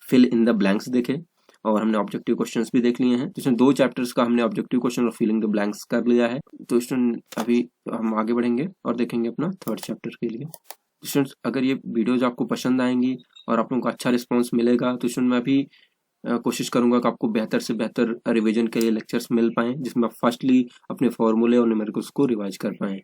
fill in the blanks देखे और हमने ऑब्जेक्टिव क्वेश्चंस भी देख लिए हैं। जिसमें 2 चैप्टर्स का हमने ऑब्जेक्टिव क्वेश्चन और फिलिंग द ब्लैंक्स कर लिया है। तो स्टूडेंट अभी हम आगे बढ़ेंगे और देखेंगे अपना 3rd चैप्टर के लिए। स्टूडेंट्स अगर ये वीडियोज आपको पसंद आएंगी और आप लोगों को अच्छा रिस्पॉन्स मिलेगा तो स्टूडेंट मैं भी कोशिश करूंगा कि आपको बेहतर से बेहतर रिवीजन के लिए लेक्चर्स मिल पाएं, जिसमें आप फर्स्टली अपने फॉर्मूले और न्यूमेरिकल्स को रिवाइज कर पाएं।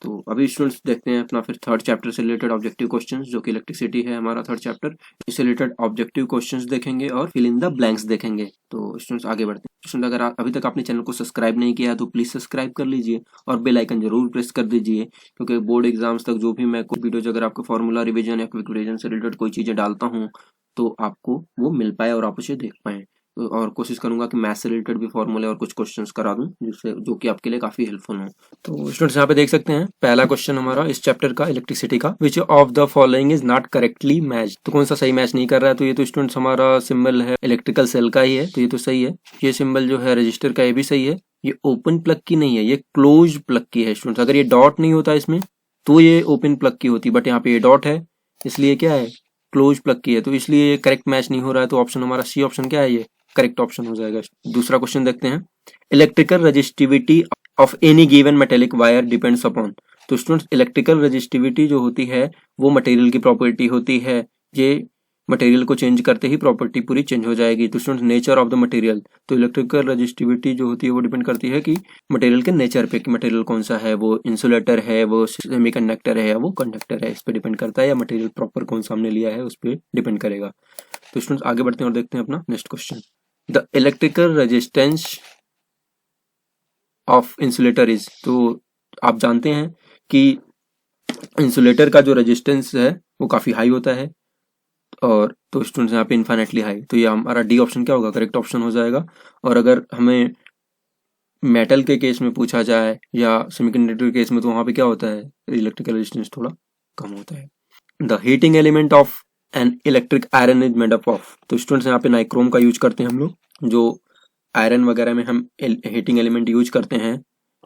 तो अभी स्टूडेंट्स देखते हैं अपना फिर 3rd चैप्टर से रिलेटेड ऑब्जेक्टिव क्वेश्चंस, जो कि इलेक्ट्रिसिटी है हमारा 3rd चैप्टर। इससे रिलेटेड ऑब्जेक्टिव क्वेश्चंस देखेंगे और फिल इन द ब्लैंक्स देखेंगे। तो स्टूडेंट्स आगे बढ़ते हैं। स्टूडेंट अगर अभी तक आपने चैनल को सब्सक्राइब नहीं किया है तो प्लीज सब्सक्राइब कर लीजिए और बेल आइकन जरूर प्रेस कर दीजिए, क्योंकि बोर्ड एग्जाम्स तक जो भी मैं कोई वीडियोज अगर आपको फॉर्मूला रिविजन या क्विक रिविजन से रिलेटेड कोई चीजें डालता हूँ तो आपको वो मिल पाए और आप उसे देख पाए। और कोशिश करूंगा कि मैथ्स से रिलेटेड भी फॉर्मूले और कुछ क्वेश्चंस करा दूं, जिससे जो कि आपके लिए काफी हेल्पफुल हो। तो स्टूडेंट्स यहाँ पे देख सकते हैं पहला क्वेश्चन हमारा इस चैप्टर का इलेक्ट्रिसिटी का, which of the following is not correctly match. तो कौन सा सही मैच नहीं कर रहा है, तो ये तो स्टूडेंट्स हमारा सिंबल है इलेक्ट्रिकल सेल का ही है, तो ये तो सही है। ये सिंबल जो है रजिस्टर का, ये भी सही है। ये ओपन प्लग की नहीं है, ये क्लोज प्लग की है स्टूडेंट्स। अगर ये डॉट नहीं होता इसमें तो ये ओपन प्लग की होती, बट यहाँ पे ये डॉट है इसलिए क्या है, क्लोज प्लग की है, तो इसलिए करेक्ट मैच नहीं हो रहा है। तो ऑप्शन हमारा सी ऑप्शन क्या है, ये करेक्ट ऑप्शन हो जाएगा। दूसरा क्वेश्चन देखते हैं, electrical resistivity of any given metallic wire depends upon. तो स्टूडेंट्स इलेक्ट्रिकल रजिस्टिविटी जो होती है वो मटेरियल की प्रॉपर्टी होती है, ये मटेरियल को चेंज करते ही प्रॉपर्टी पूरी चेंज हो जाएगी। तो students nature of the material, तो इलेक्ट्रिकल रजिस्टिविटी जो होती है वो डिपेंड करती है कि मटेरियल के नेचर पे, कि मटेरियल कौन सा है, वो इंसुलेटर है, वो सेमीकंडक्टर है या वो कंडक्टर है, इस पे डिपेंड करता है, या मटेरियल प्रॉपर कौन सा हमने लिया है उस पर डिपेंड करेगा। तो स्टूडेंट्स आगे बढ़ते हैं और देखते हैं अपना next question, the electrical resistance of insulator is. तो आप जानते हैं कि इंसुलेटर का जो रेजिस्टेंस है वो काफी हाई होता है, और तो स्टूडेंट्स यहाँ पे इन्फाइनेटली हाई, तो ये हमारा डी ऑप्शन क्या होगा, करेक्ट ऑप्शन हो जाएगा। और अगर हमें मेटल के केस में पूछा जाए या सेमीकंडक्टर के केस में, तो वहां पे क्या होता है, इलेक्ट्रिकल रेजिस्टेंस थोड़ा कम होता है। The heating element of an electric iron is made up of. तो स्टूडेंट्स यहाँ पे नाइक्रोम का यूज करते हैं हम लोग, जो आयरन वगैरह में हम हीटिंग एलिमेंट यूज करते हैं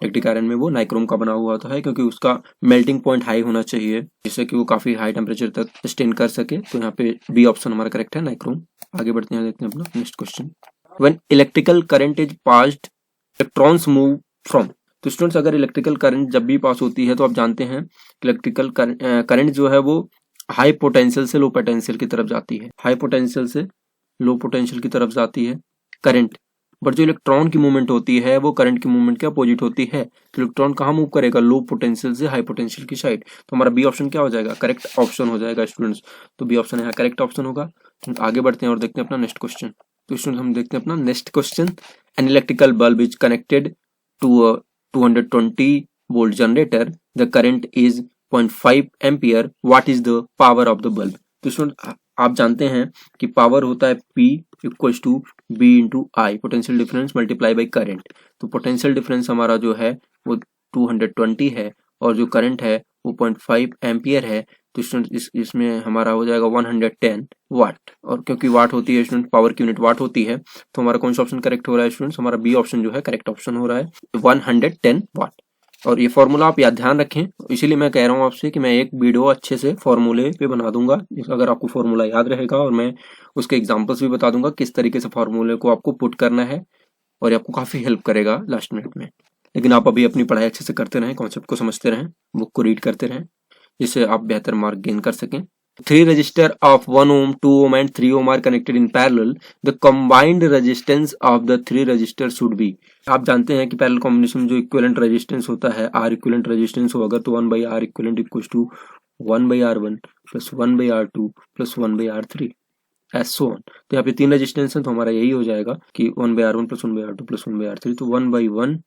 इलेक्ट्रिक आयरन में, वो नाइक्रोम का बना हुआ होता है, क्योंकि उसका मेल्टिंग पॉइंट हाई होना चाहिए जिससे कि वो काफी हाई टेम्परेचर तक सस्टेन कर सके। तो यहाँ पे बी ऑप्शन हमारा करेक्ट है, नाइक्रोम। आगे बढ़ते हैं, देखते हैं अपना next question, when electrical current is passed electrons move from. तो स्टूडेंट्स अगर इलेक्ट्रिकल करंट जब भी पास होती है तो आप जानते हैं इलेक्ट्रिकल करंट जो है वो हाई पोटेंशियल से लो पोटेंशियल की तरफ जाती है, हाई पोटेंशियल से लो पोटेंशियल की तरफ जाती है करंट, बट जो इलेक्ट्रॉन की मूवमेंट होती है वो करंट की मूवमेंट के अपोजिट होती है। तो इलेक्ट्रॉन कहाँ मूव करेगा, लो पोटेंशियल से हाई पोटेंशियल की साइड। तो हमारा बी ऑप्शन क्या हो जाएगा, करेक्ट ऑप्शन हो जाएगा स्टूडेंट्स। तो बी ऑप्शन यहाँ करेक्ट ऑप्शन होगा। आगे बढ़ते हैं और देखते हैं अपना नेक्स्ट क्वेश्चन। तो स्टूडेंट हम देखते हैं अपना next question, an electrical bulb is connected to a 220 volt generator, the current is 0.5 ampere, what is the power of the bulb. तो स्टूडेंट आप जानते हैं कि पावर होता है P equals to B into I, potential difference multiply by current. तो potential difference हमारा जो है वो 220 है और जो करंट है वो 0.5 एम्पियर है। तो स्टूडेंट इसमें हमारा हो जाएगा 110 वाट, और क्योंकि वाट होती है स्टूडेंट, पावर की यूनिट वाट होती है, तो हमारा कौन सा ऑप्शन करेक्ट हो रहा है स्टूडेंट्स, हमारा बी ऑप्शन जो है करेक्ट ऑप्शन हो रहा है, 110 वाट। और ये फॉर्मूला आप याद ध्यान रखें, इसीलिए मैं कह रहा हूँ आपसे कि मैं एक वीडियो अच्छे से फॉर्मूले पे बना दूंगा, अगर आपको फॉर्मूला याद रहेगा, और मैं उसके एग्जांपल्स भी बता दूंगा किस तरीके से फॉर्मूले को आपको पुट करना है, और ये आपको काफी हेल्प करेगा लास्ट मिनट में। लेकिन आप अभी अपनी पढ़ाई अच्छे से करते रहें, कॉन्सेप्ट को समझते रहें, बुक को रीड करते रहें, जिससे आप बेहतर मार्क गेन कर सकें। 3 resistor of 1 ohm, 2 ohm and 3 ohm are connected in parallel. The combined resistance of the 3 resistors should be। आप जानते हैं कि पैरेलल कॉम्बिनेशन में जो इक्विवेलेंट रेजिस्टेंस होता है, आर इक्विवेलेंट रेजिस्टेंस हो अगर, तो 1/R equivalent equals to 1/R1 plus 1/R2 plus 1/R3 as so on. तो यहाँ पे 3 रेजिस्टेंस है, तो हमारा यही हो जाएगा कि 1/R1 plus 1/R2 plus 1/R3। तो 1/1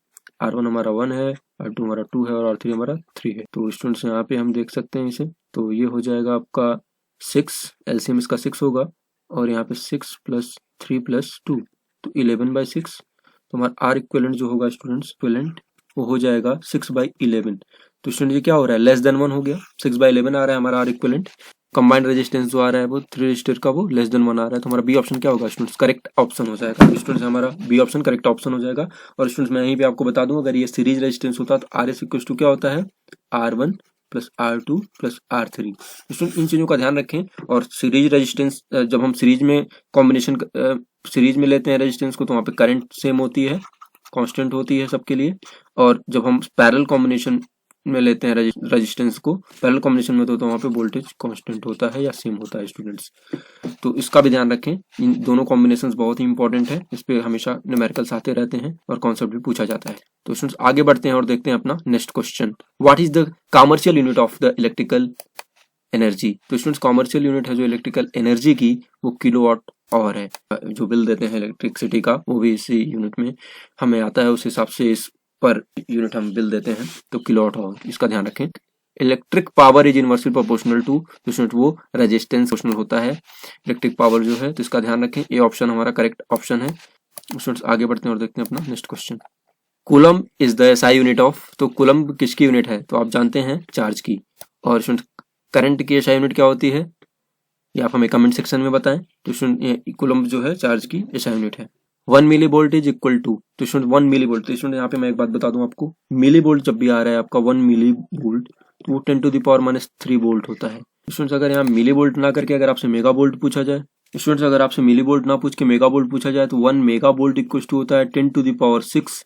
R1 हमारा 1 है, R2 हमारा 2 है और R3 हमारा 3 है। तो स्टूडेंट्स यहाँ पे हम देख सकते हैं इसे, तो ये हो जाएगा आपका 6, एलसीएम इसका 6 होगा, और यहाँ पे 6 प्लस 3 प्लस 2 तो 11/6। तो हमारा आर इक्विवेलेंट जो होगा स्टूडेंट्स, इक्विवेलेंट वो हो जाएगा 6/11। तो स्टूडेंट ये क्या हो रहा है, लेस देन 1 हो गया, 6/11 आ रहा है हमारा आर इक्विवेलेंट। कंबाइंड रेजिस्टेंस जो आ रहा है वो 3 रजिस्टर का वो लेस देन 1 आ रहा है, तो हमारा बी ऑप्शन क्या होगा स्टूडेंट्स, करेक्ट ऑप्शन हो जाएगा। स्टूडेंट्स हमारा बी ऑप्शन करेक्ट ऑप्शन हो जाएगा। और स्टूडेंट्स मैं यहीं पे आपको बता दूं, अगर ये सीरीज रेजिस्टेंस होता तो आर एस इक्वल्स टू क्या होता है, R1 plus R2 plus R3। Student in चीजों का ध्यान रखें। और सीरीज रेजिस्टेंस जब हम सीरीज में कॉम्बिनेशन सीरीज में लेते हैं रेजिस्टेंस को, तो वहाँ पे करंट सेम होती है, कांस्टेंट होती है सबके लिए। और जब हम पैरेलल कॉम्बिनेशन में लेते हैं रेजिस्टेंस को, पैरेलल कॉम्बिनेशन में तो वहाँ पे वोल्टेज कांस्टेंट होता है या सेम होता है स्टूडेंट्स। तो इसका भी ध्यान रखें, इन दोनों कॉम्बिनेशंस बहुत ही इंपॉर्टेंट है, इस पे हमेशा न्यूमेरिकल्स आते रहते हैं और कॉन्सेप्ट भी पूछा जाता है। तो स्टूडेंट्स आगे बढ़ते हैं और देखते हैं अपना next question, what is the commercial unit of the electrical energy. तो स्टूडेंट्स कमर्शियल यूनिट है जो इलेक्ट्रिकल एनर्जी की, वो किलोवाट आवर है। जो बिल देते हैं इलेक्ट्रिसिटी का वो भी इसी यूनिट में हमें आता है, उस हिसाब से इस पर यूनिट हम बिल देते हैं, तो किलोवाट आवर, इसका ध्यान रखें। Electric power is inversely proportional to, तो स्टूडेंट वो रेजिस्टेंस प्रोपोर्शनल होता है इलेक्ट्रिक पावर जो है, तो इसका ध्यान रखें। ये ऑप्शन हमारा करेक्ट ऑप्शन है। स्टूडेंट्स आगे बढ़ते हैं और देखते हैं अपना next question, coulomb is the SI unit of. तो कूलम किसकी यूनिट है, तो आप जानते हैं चार्ज की। और स्टूडेंट करंट की एसआई यूनिट क्या होती है, ये आप हमें कमेंट सेक्शन में बताएं। तो स्टूडेंट कूलम जो है चार्ज की एसआई यूनिट है। 1 millivolt is equal to, तो स्टूडेंट 1 मिली वोल्ट, तो स्टूडेंट यहाँ पे मैं एक बात बता दूं आपको, मिली वोल्ट जब भी आ रहा है आपका 1 मिली वोल्ट, तो वो 10⁻³ -3 वोल्ट होता है। स्टूडेंट्स अगर यहाँ मिली वोल्ट ना करके अगर आपसे मेगा वोल्ट पूछा जाए, स्टूडेंट्स अगर आपसे मिली वोल्ट ना पूछ के मेगा वोल्ट पूछा जाए तो 1 मेगा वोल्ट इक्वल टू होता है 10⁻6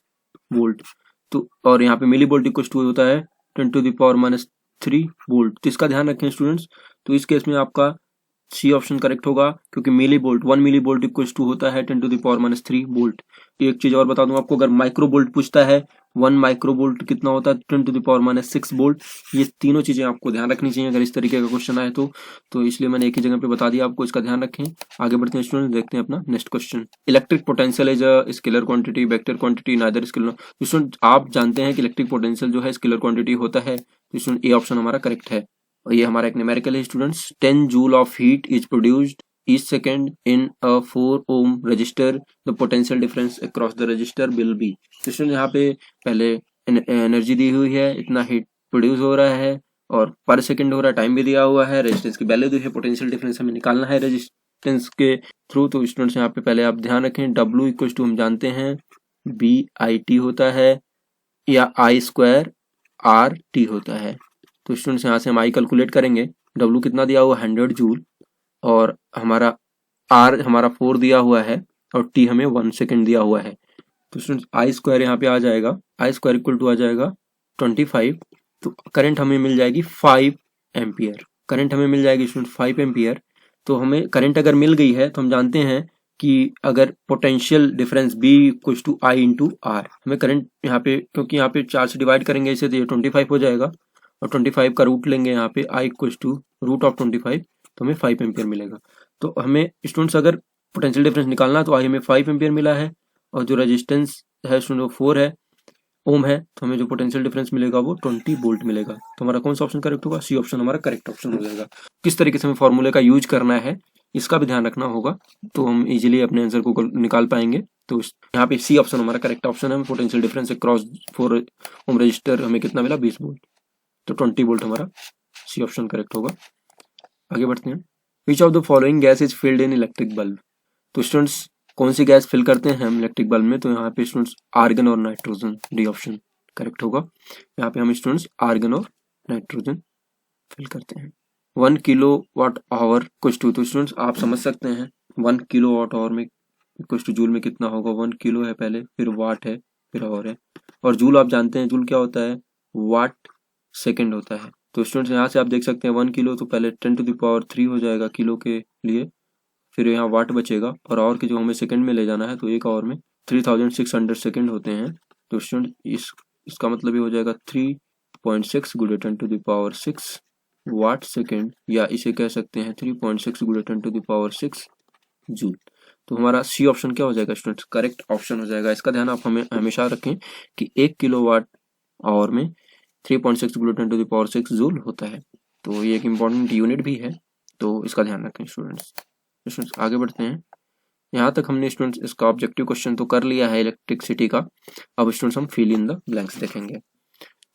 वोल्ट। तो और यहाँ पे मिली वोल्ट इक्वल टू होता है 10⁻³ वोल्ट। तो इसका ध्यान रखें स्टूडेंट्स। तो इस केस में आपका सी ऑप्शन करेक्ट होगा, क्योंकि millivolt 1 millivolt equal to होता है 10⁻³ वोल्ट। एक चीज और बता दूं आपको, अगर माइक्रो वोल्ट पूछता है 1 माइक्रो वोल्ट कितना होता है 10⁻6 वोल्ट। ये तीनों चीजें आपको ध्यान रखनी चाहिए अगर इस तरीके का क्वेश्चन आए तो इसलिए मैंने एक ही जगह पे बता दिया आपको, इसका ध्यान रखें। आगे बढ़ते हैं स्टूडेंट, देखते हैं अपना next question. Electric potential is a scalar quantity, vector quantity, neither scalar. Student आप जानते हैं कि इलेक्ट्रिक पोटेंशियल जो है स्केलर क्वांटिटी होता है, तो स्टूडेंट ए ऑप्शन हमारा करेक्ट है। और ये हमारा एक न्यूमेरिकल है students. 10 joule of heat is produced each second in a 4 ohm resistor, the potential difference across the resistor will be। तो स्टूडेंट यहाँ पे पहले एनर्जी दी हुई है, इतना हीट प्रोड्यूस हो रहा है और पर सेकंड हो रहा है, टाइम भी दिया हुआ है, रेजिस्टेंस की वैल्यू दी है, पोटेंशियल डिफरेंस हमें निकालना है रेजिस्टेंस के थ्रू। तो स्टूडेंट्स यहाँ पे पहले आप ध्यान रखें, W इक्वल टू हम जानते हैं BIT होता है या I² RT होता है। तो स्टूडेंट्स यहाँ से हम I कैलकुलेट करेंगे, W कितना दिया हुआ 100 जूल और हमारा R हमारा 4 दिया हुआ है और T हमें 1 सेकेंड दिया हुआ है। तो स्टूडेंट्स I² यहाँ पे आ जाएगा, I² इक्वल टू आ जाएगा 25। तो करंट हमें मिल जाएगी 5 एम्पियर। करंट हमें मिल जाएगी स्टूडेंट 5 एम्पियर। तो हमें करंट अगर मिल गई है तो हम जानते हैं कि अगर potential difference B equal to I into R, हमें करंट यहाँ पे, क्योंकि यहाँ पे 4 से डिवाइड करेंगे इसे तो ये 25 हो जाएगा और 25 का रूट लेंगे यहाँ पे I equal to root of 25, तो हमें 5 एम्पियर मिलेगा। तो हमें स्टूडेंट्स अगर पोटेंशियल डिफरेंस निकालना तो आई हमें 5 एम्पियर मिला है और जो रेजिस्टेंस है स्टूडेंट वो 4 है ओम है, तो हमें जो पोटेंशियल डिफरेंस मिलेगा वो 20 वोल्ट मिलेगा। तो हमारा कौन सा ऑप्शन करेक्ट होगा? सी ऑप्शन हमारा करेक्ट ऑप्शन हो जाएगा। किस तरीके से हमें फॉर्मूले का यूज करना है इसका भी ध्यान रखना होगा, तो हम इजीली अपने आंसर को निकाल पाएंगे। तो यहाँ पे सी ऑप्शन हमारा करेक्ट ऑप्शन है। Potential difference across 4 ohm resistor हमें कितना मिला 20 वोल्ट, तो 20 वोल्ट हमारा सी ऑप्शन करेक्ट होगा। आगे बढ़ते हैं। Which of the following gas is filled in electric bulb? तो स्टूडेंट्स कौन सी गैस फिल करते हैं हम इलेक्ट्रिक बल्ब में? तो यहाँ पे स्टूडेंट्स आर्गन और नाइट्रोजन, डी ऑप्शन करेक्ट होगा। यहाँ पे हम स्टूडेंट्स आर्गन और नाइट्रोजन फिल करते हैं। 1 किलोवाट आवर कुछ टू, तो स्टूडेंट्स आप समझ सकते हैं 1 किलोवाट आवर में कुछ टू जूल में कितना होगा। 1 किलो है पहले, फिर वाट है, फिर आवर है, और जूल आप जानते हैं जूल क्या होता है, वाट सेकेंड होता है। तो स्टूडेंट्स यहाँ से आप देख सकते हैं 1 किलो तो पहले 10⁻³ हो जाएगा किलो के लिए, फिर यहाँ वाट बचेगा और आवर की जो हमें सेकंड में ले जाना है तो एक आवर में 3600 सेकंड होते हैं। तो स्टूडेंट इसका मतलब ये हो जाएगा 3.6 गुणे 10⁻6 वाट सेकेंड, या इसे कह सकते हैं 3.6 गुणे 10⁻6 जूल। तो हमारा सी ऑप्शन क्या हो जाएगा स्टूडेंट्स? करेक्ट ऑप्शन हो जाएगा। इसका ध्यान आप हमें हमेशा रखें कि 1 किलोवाट आवर में 3.6 गुणे 10⁻6 जूल होता है। तो ये एक इम्पॉर्टेंट यूनिट भी है, तो इसका ध्यान रखें स्टूडेंट्स। आगे बढ़ते हैं। यहाँ तक हमने स्टूडेंट्स इसका ऑब्जेक्टिव क्वेश्चन तो कर लिया है इलेक्ट्रिसिटी का। अब स्टूडेंट्स हम फिल इन द ब्लैंक्स देखेंगे।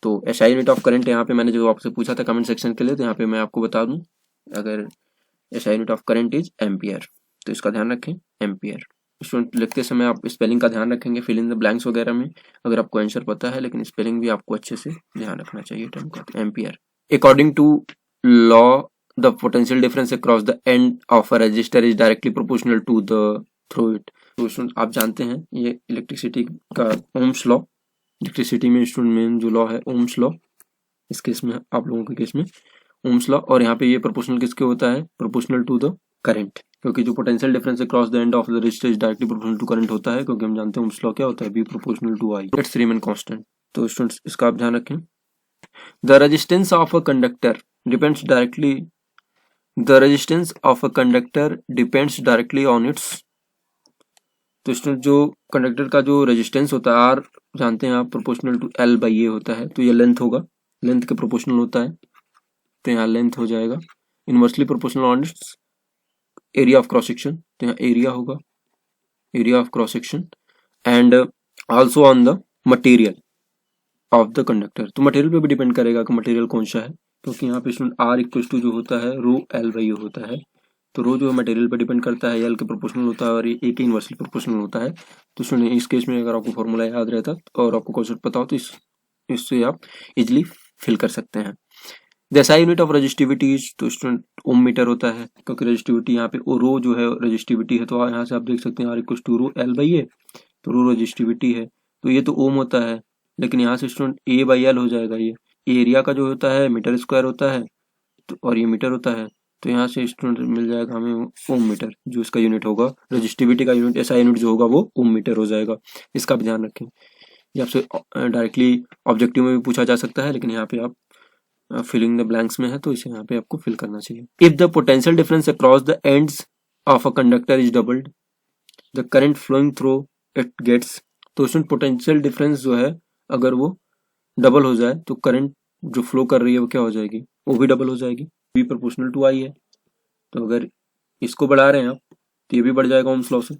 तो एसआई यूनिट ऑफ करंट यहाँ पे मैंने जो आपसे पूछा था कमेंट सेक्शन के लिए, तो यहाँ पे मैं आपको बता दूं, अगर SI unit of current is ampere, तो इसका ध्यान रखें एम्पियर। स्टूडेंट लिखते समय आप स्पेलिंग का ध्यान रखेंगे फिल इन द ब्लैंक्स वगैरह में, अगर आपको आंसर पता है, लेकिन स्पेलिंग भी आपको अच्छे से ध्यान रखना चाहिए टर्म का। Ampere according to law the potential difference across the end of a resistor is directly proportional to the through it. तो स्टूडेंट आप जानते हैं ये इलेक्ट्रिसिटी का ओम्स लॉ, इलेक्ट्रिसिटी में स्टूडेंट मेन जो लॉ है ओम्स लॉ, इस केस में आप लोगों के केस में ओम्स लॉ, और यहाँ पे ये प्रोपोर्शनल किसके होता है? प्रोपोर्शनल टू द करंट, क्योंकि जो potential difference across the end of the resistor is directly proportional to current होता है, क्योंकि हम जानते हैं ओम्स लॉ क्या होता है, V proportional to I, let's remain constant. तो स्टूडेंट्स इसका आप ध्यान रखें। The resistance of a conductor depends directly, the resistance of a conductor depends directly on its. तो स्टूडेंट जो कंडक्टर का जो रेजिस्टेंस होता है आर जानते हैं आप proportional to L by A होता है, तो ये लेंथ होगा, लेंथ के प्रोपोर्शनल होता है, तो यहाँ लेंथ हो जाएगा inversely proportional on it's area of cross section, तो यहाँ एरिया होगा, area of cross section, and also on the material of the conductor. तो मटेरियल पे भी डिपेंड करेगा कि मटेरियल कौन सा है, क्योंकि यहाँ पे स्टूडेंट आर इक्वल टू जो होता है रो एल बाई ए होता है, तो रो जो है मटेरियल पे डिपेंड करता है, एल के प्रोपोर्शनल होता है और ए के इनवर्सली प्रोपोर्शनल होता है। तो स्टूडेंट इस केस में अगर आपको फॉर्मूला याद रहता और आपको कॉन्सेप्ट पता हो तो इससे आप इजिली फिल कर सकते हैं। The SI unit of resistivity तो स्टूडेंट ओम मीटर होता है, क्योंकि रजिस्टिविटी यहाँ पे रो जो है रजिस्टिविटी है, तो यहाँ से आप देख सकते हैं R equal to rho L by A, तो रो रजिस्टिविटी है, तो ये तो ओम होता है, लेकिन यहाँ से स्टूडेंट A बाई एल हो जाएगा। ये एरिया का जो होता है मीटर स्क्वायर होता है, तो और ये मीटर होता है, तो यहाँ से स्टूडेंट मिल जाएगा हमें ओम मीटर, जो इसका यूनिट होगा रजिस्टिविटी का यूनिट SI यूनिट जो होगा वो ओम मीटर हो जाएगा। इसका भी ध्यान रखें, ये आपसे डायरेक्टली ऑब्जेक्टिव में भी पूछा जा सकता है, लेकिन यहाँ पे आप फिलिंग द ब्लैंक्स में है तो इसे यहाँ पे आपको फिल करना चाहिए। If the potential difference across the ends of a conductor is doubled the current flowing through it gets, तो उसमें पोटेंशियल डिफरेंस जो है अगर वो डबल हो जाए तो करंट जो फ्लो कर रही है वो क्या हो जाएगी, वो भी डबल हो जाएगी। बी प्रोपोर्शनल टू आई है, तो अगर इसको बढ़ा रहे हैं आप तो ये भी बढ़ जाएगा ओम्स लॉ से,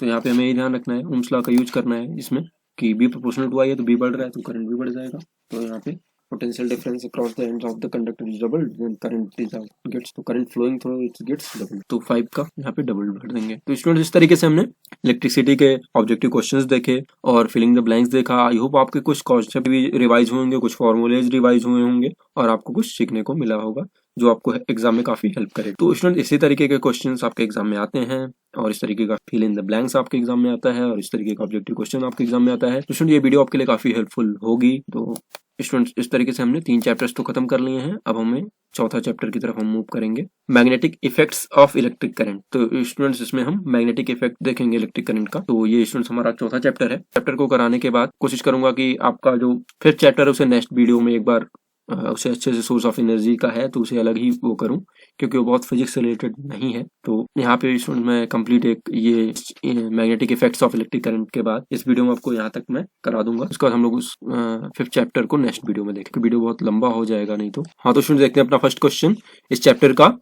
तो यहाँ पे हमें ये ध्यान रखना है, ओम्स लॉ का यूज करना है इसमें कि बी प्रोपोर्शनल टू आई है तो बी बढ़ रहा है तो करंट भी बढ़ जाएगा। तो यहाँ पे potential difference across the ends of the conductor is doubled when current is out gets तो current flowing through it gets doubled, तो 5 का यहाँ पे डबल भर देंगे। तो स्टूडेंट्स इस तरीके से हमने इलेक्ट्रिसिटी के ऑब्जेक्टिव क्वेश्चंस देखे और फिलिंग द ब्लैंक्स देखा। आई होप आपके कुछ कॉन्सेप्ट भी रिवाइज हुए होंगे, कुछ फॉर्मूलेज रिवाइज हुए होंगे और आपको कुछ सीखने को मिला होगा जो आपको एग्जाम में काफी हेल्प करे। तो स्टूडेंट इसी तरीके के क्वेश्चंस आपके एग्जाम में आते हैं और इस तरीके का फिल इन द ब्लैंक्स आपके एग्जाम में आता है और इस तरीके का ऑब्जेक्टिव क्वेश्चन आपके एग्जाम में आता है। तो स्टूडेंट ये वीडियो आपके लिए काफी हेल्पफुल होगी। तो स्टूडेंट्स इस तरीके से हमने 3 चैप्टर्स तो खत्म कर लिए हैं, अब हमें चौथा चैप्टर की तरफ हम मूव करेंगे, magnetic effects of electric current. तो स्टूडेंट्स इसमें हम मैग्नेटिक इफेक्ट देखेंगे इलेक्ट्रिक करंट का। तो ये स्टूडेंट्स हमारा चौथा चैप्टर है। चैप्टर को कराने के बाद कोशिश करूंगा कि आपका जो 5th चैप्टर है उसे नेक्स्ट वीडियो में एक बार उसे अच्छे से सोर्स ऑफ एनर्जी का है तो उसे अलग ही वो करूं, क्योंकि वो बहुत फिजिक्स से रिलेटेड नहीं है। तो यहाँ पे स्टूडेंट मैं कंप्लीट एक ये magnetic effects of electric current के बाद इस वीडियो में आपको यहाँ तक मैं करा दूंगा। उसके बाद हम लोग उस 5th चैप्टर को नेक्स्ट वीडियो में देखेंगे, वीडियो बहुत लंबा हो जाएगा नहीं तो। हाँ तो स्टूडेंट देखते हैं अपना फर्स्ट क्वेश्चन इस चैप्टर का।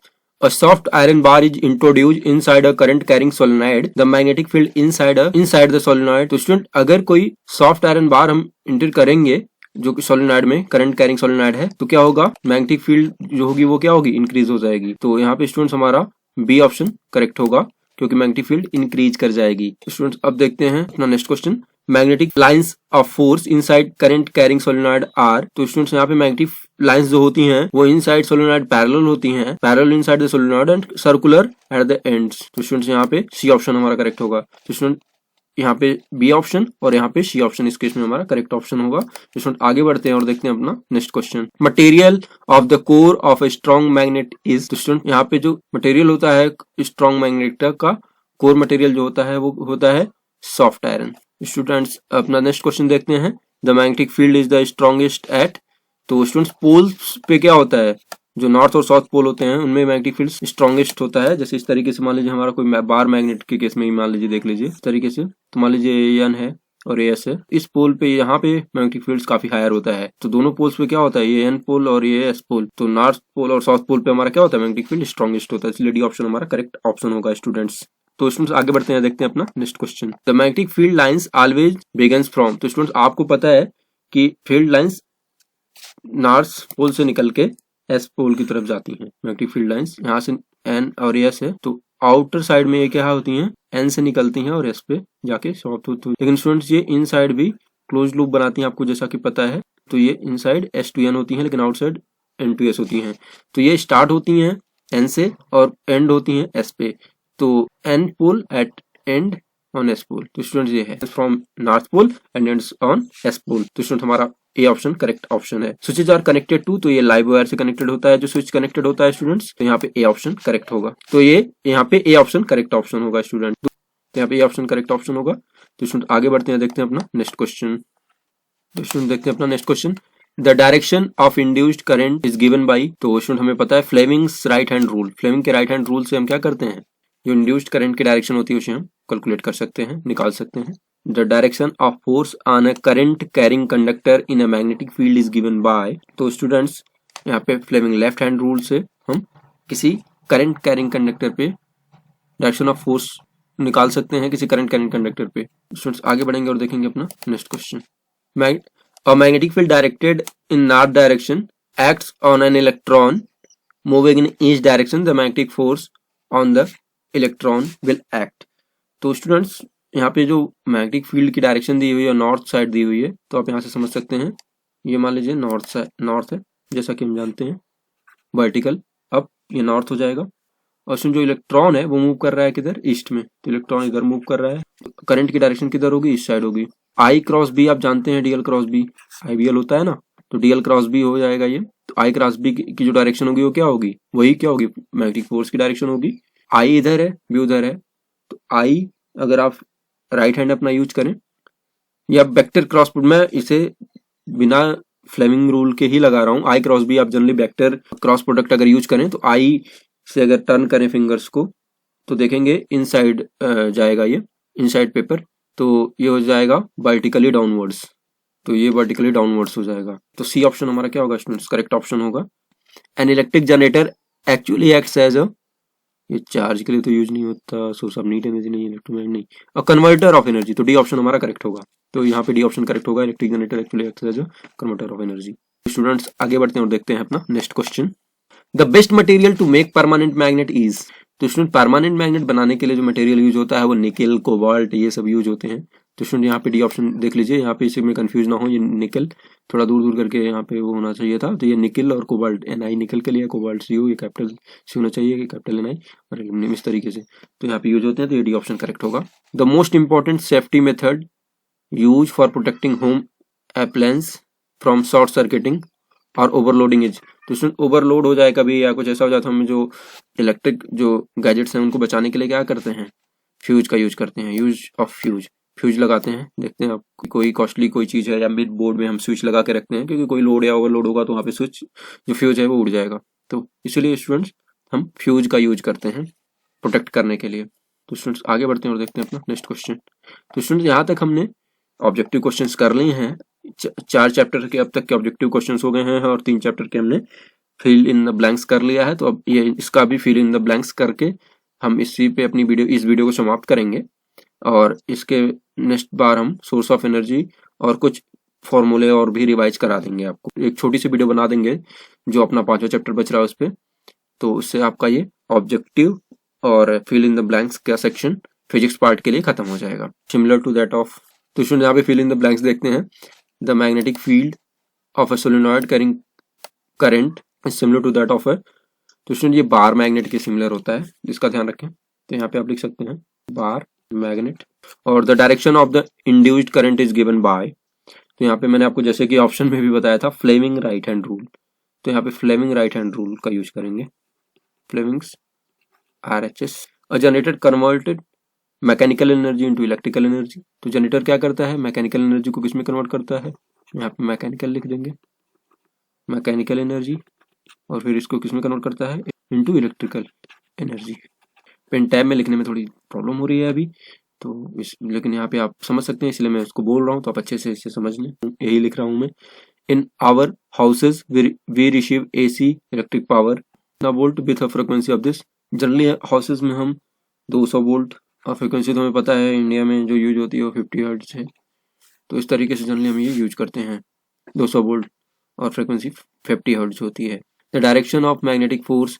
A soft iron bar is introduced inside a current carrying solenoid. The magnetic field inside the solenoid. तो स्टूडेंट अगर कोई सॉफ्ट आयरन बार हम इंटर करेंगे जो कि सोलेनॉइड में करंट कैरिंग सोलेनॉइड है तो क्या होगा, मैग्नेटिक फील्ड जो होगी वो क्या होगी, इंक्रीज हो जाएगी। तो यहाँ पे स्टूडेंट्स हमारा बी ऑप्शन करेक्ट होगा क्योंकि मैग्नेटिक फील्ड इंक्रीज कर जाएगी। स्टूडेंट्स अब देखते हैं अपना next question, magnetic lines of force inside current carrying solenoid are. तो स्टूडेंट्स यहाँ पे मैग्नेटिक लाइंस जो होती हैं वो इनसाइड सोलेनॉइड पैरेलल होती हैं, parallel inside the solenoid and circular at the ends. तो स्टूडेंट्स यहाँ पे सी ऑप्शन हमारा करेक्ट होगा। तो स्टूडेंट यहाँ पे बी ऑप्शन और यहाँ पे सी ऑप्शन इस केस में हमारा करेक्ट ऑप्शन होगा। तो स्टूडेंट आगे बढ़ते हैं और देखते हैं अपना next question, material of the core of a strong magnet is. तो स्टूडेंट यहाँ पे जो मटेरियल होता है स्ट्रॉन्ग मैग्नेट का कोर मटेरियल जो होता है वो होता है सॉफ्ट आयरन। स्टूडेंट्स अपना नेक्स्ट क्वेश्चन देखते हैं, the magnetic field is the strongest at. तो स्टूडेंट्स पोल्स पे क्या होता है, जो नॉर्थ और साउथ पोल होते हैं उनमें मैग्नेटिक फील्ड स्ट्रॉन्गेस्ट होता है। जैसे इस तरीके से मान लीजिए हमारा कोई बार मैग्नेट के केस में ही मान लीजिए देख लीजिए इस तरीके से, तो मान लीजिए एन है और एस है, इस पोल पे यहाँ पे मैग्नेटिक फील्ड काफी हायर होता है। तो दोनों पोल्स पे क्या होता है, ये एन पोल और ये एस पोल, तो नॉर्थ पोल और साउथ पोल पे हमारा क्या होता है, मैग्नेटिक फील्ड स्ट्रॉन्गेस्ट होता है, इसलिए डी ऑप्शन हमारा करेक्ट ऑप्शन होगा स्टूडेंट्स। तो स्टूडेंट्स आगे बढ़ते हैं, देखते हैं अपना next question, the magnetic field lines always begins from. तो स्टूडेंट्स आपको पता है कि फील्ड लाइंस नॉर्थ पोल से निकल के एस पोल की तरफ जाती हैं। मैग्नेटिक फील्ड लाइंस यहाँ से एन और एस है, तो आउटर साइड में ये क्या होती हैं, एन से निकलती हैं और एस पे जाके समाप्त होती है। लेकिन स्टूडेंट्स ये इन साइड भी क्लोज लूप बनाती हैं, आपको जैसा कि पता है। तो ये इन साइड एस टू एन होती हैं लेकिन आउटसाइड एन टू एस होती हैं। तो ये स्टार्ट होती हैं एन से और एंड होती हैं एस पे। तो N pole at and on S pole. तो स्टूडेंट्स ये है from north pole and ends on S pole. तो स्टूडेंट हमारा ए ऑप्शन करेक्ट ऑप्शन है। स्विचेज आर कनेक्टेड टू, तो ये लाइव वायर से कनेक्टेड होता है जो स्विच कनेक्टेड होता है स्टूडेंट्स। तो यहाँ पे ए ऑप्शन करेक्ट होगा। तो ये यहाँ पे ए ऑप्शन करेक्ट ऑप्शन होगा स्टूडेंट। तो यहाँ पे ए ऑप्शन करेक्ट ऑप्शन होगा। तो स्टूडेंट आगे बढ़ते हैं, देखते हैं अपना नेक्स्ट क्वेश्चन। तो स्टूडेंट देखते हैं अपना next question, the direction of induced current is given by. तो स्टूडेंट हमें पता है Fleming's right hand rule. Fleming के राइट हैंड रूल से हम क्या करते हैं, जो इंड्यूस्ड करंट की डायरेक्शन होती है उसे हम कैलकुलेट कर सकते हैं, निकाल सकते हैं। The direction of force on a current carrying conductor in a magnetic field is given by। तो स्टूडेंट्स यहाँ पे फ्लेमिंग लेफ्ट हैंड रूल से हम किसी करंट कैरिंग कंडक्टर पे डायरेक्शन ऑफ फोर्स निकाल सकते हैं, किसी करंट कैरिंग कंडक्टर पे। स्टूडेंट्स आगे बढ़ेंगे और देखेंगे अपना next question, a magnetic field directed in north direction acts on an electron moving in each direction, the magnetic force on the electron will act। तो स्टूडेंट्स यहाँ पे जो मैग्नेटिक फील्ड की डायरेक्शन दी हुई है नॉर्थ साइड दी हुई है, तो आप यहाँ से समझ सकते हैं ये मान लीजिए नॉर्थ है जैसा कि हम जानते हैं। वर्टिकल अप, ये नॉर्थ हो जाएगा। और जो इलेक्ट्रॉन है वो मूव कर रहा है किधर, ईस्ट में, तो इलेक्ट्रॉन इधर मूव कर रहा है। करंट की डायरेक्शन किधर होगी, इस साइड होगी। आई क्रॉस बी आप जानते हैं, डीएल क्रॉस बी आईबीएल होता है ना, तो डीएल क्रॉस बी हो जाएगा ये। तो आई क्रॉस बी की जो डायरेक्शन होगी वो क्या होगी, वही क्या होगी, मैग्नेटिक फोर्स की डायरेक्शन होगी। आई इधर है, बी उधर है, तो आई अगर आप राइट हैंड अपना यूज करें या वेक्टर क्रॉस, मैं इसे बिना फ्लेमिंग रूल के ही लगा रहा हूँ। आई क्रॉस बी आप जनरली वेक्टर क्रॉस प्रोडक्ट अगर यूज करें, तो आई से अगर टर्न करें फिंगर्स को तो देखेंगे इनसाइड जाएगा ये, इनसाइड पेपर, तो ये हो जाएगा वर्टिकली डाउनवर्ड्स, तो ये वर्टिकली डाउनवर्ड्स हो जाएगा। तो सी ऑप्शन हमारा क्या होगा स्टूडेंट्स, करेक्ट ऑप्शन होगा। An electric generator actually acts as a, ये चार्ज के लिए तो यूज नहीं होता, सोर्स ऑफ नीट एनर्जी नहीं, इलेक्ट्रोमैग्नेटिक नहीं, और कन्वर्टर ऑफ एनर्जी, तो डी ऑप्शन हमारा करेक्ट होगा। तो यहाँ पे डी ऑप्शन करेक्ट होगा, electric generator actually acts as a converter of energy. Students आगे बढ़ते हैं और देखते हैं अपना next question. The best material to make permanent magnet is, तो स्टूडेंट परमानेंट मैग्नेट बनाने के लिए जो मटेरियल यूज होता है वो निकल, कोबाल्ट, ये सब यूज होते हैं। तो स्टूडेंट यहाँ पे डी ऑप्शन देख लीजिए, यहाँ पे इसी में कंफ्यूज ना हो, ये निकल थोड़ा दूर दूर करके यहाँ पे वो होना चाहिए था, तो ये निकल और कोबाल्ट, एन आई निकल के लिए, कोबाल्ट सी यू, ये कैपिटल सी होना चाहिए, ये कैपिटल एन आई, और एल्यूमिनियम इस तरीके से, तो यहाँ पे यूज होते हैं, तो ये डी ऑप्शन करेक्ट होगा। The most important safety method use for protecting home appliance from short circuiting और ओवरलोडिंग इज, तो इसमें ओवरलोड हो जाए कभी या कुछ ऐसा हो जाता है, हम जो इलेक्ट्रिक जो गैजेट्स हैं उनको बचाने के लिए क्या करते हैं, फ्यूज का यूज करते हैं, यूज ऑफ फ्यूज, फ्यूज लगाते हैं। देखते हैं आप कोई कॉस्टली कोई चीज है या मिड बोर्ड में हम स्विच लगा के रखते हैं, क्योंकि कोई लोड या ओवरलोड होगा तो वहाँ पे स्विच जो फ्यूज है वो उड़ जाएगा, तो इसीलिए स्टूडेंट्स हम फ्यूज का यूज करते हैं प्रोटेक्ट करने के लिए। तो स्टूडेंट्स आगे बढ़ते हैं और देखते हैं अपना नेक्स्ट क्वेश्चन। तो स्टूडेंट्स यहाँ तक हमने ऑब्जेक्टिव क्वेश्चंस कर लिए हैं, 4 चैप्टर के अब तक के ऑब्जेक्टिव क्वेश्चंस हो गए हैं और 3 चैप्टर के हमने फिल इन द ब्लैंक्स कर लिया है। तो अब ये इसका भी फिल इन द ब्लैंक्स करके हम इसी पे अपनी इस वीडियो को समाप्त करेंगे, और इसके नेक्स्ट बार हम सोर्स ऑफ एनर्जी और कुछ फॉर्मूले और भी रिवाइज करा देंगे आपको, एक छोटी सी वीडियो बना देंगे जो अपना 5वां चैप्टर बच रहा है उस पर, तो उससे आपका ये ऑब्जेक्टिव और फिल इन द ब्लैंक्स का सेक्शन फिजिक्स पार्ट के लिए खत्म हो जाएगा, सिमिलर टू दैट ऑफ। तो स्टूडेंट यहाँ पे फिल इन द ब्लैंक्स देखते हैं, the magnetic field of a solenoid carrying current is similar to that of a, तो स्टूडेंट ये बार मैग्नेट के सिमिलर होता है, जिसका ध्यान रखें। तो यहाँ पे आप लिख सकते हैं बार मैग्नेट, और the direction of the induced current is given by, तो यहाँ पे मैंने आपको जैसे कि ऑप्शन में भी बताया था फ्लेमिंग राइट हैंड रूल, तो यहाँ पे फ्लेमिंग राइट हैंड रूल का यूज करेंगे, Fleming's RHS। A generator converted mechanical energy into electrical energy, तो जनरेटर क्या करता है, मैकेनिकल एनर्जी को किस में कन्वर्ट करता है, यहाँ पे मैकेनिकल लिख देंगे, मैकेनिकल एनर्जी, और फिर इसको किस में कन्वर्ट करता है, into electrical energy. Pen tab में लिखने में थोड़ी प्रॉब्लम हो रही है अभी, तो लेकिन यहाँ पे आप समझ सकते हैं, इसलिए मैं इसको बोल रहा हूँ, तो आप अच्छे से इसे समझ लें, यही लिख रहा हूँ मैं। In our houses we receive AC electric power the volt with a frequency of this, generally houses में हम 200 वोल्ट, और फ्रिक्वेंसी तो हमें पता है इंडिया में जो यूज होती है वो 50 हर्ट्ज है, तो इस तरीके से जनरली हम ये यूज करते हैं 200 वोल्ट और फ्रिक्वेंसी 50 हर्ट्ज होती है। The direction of magnetic force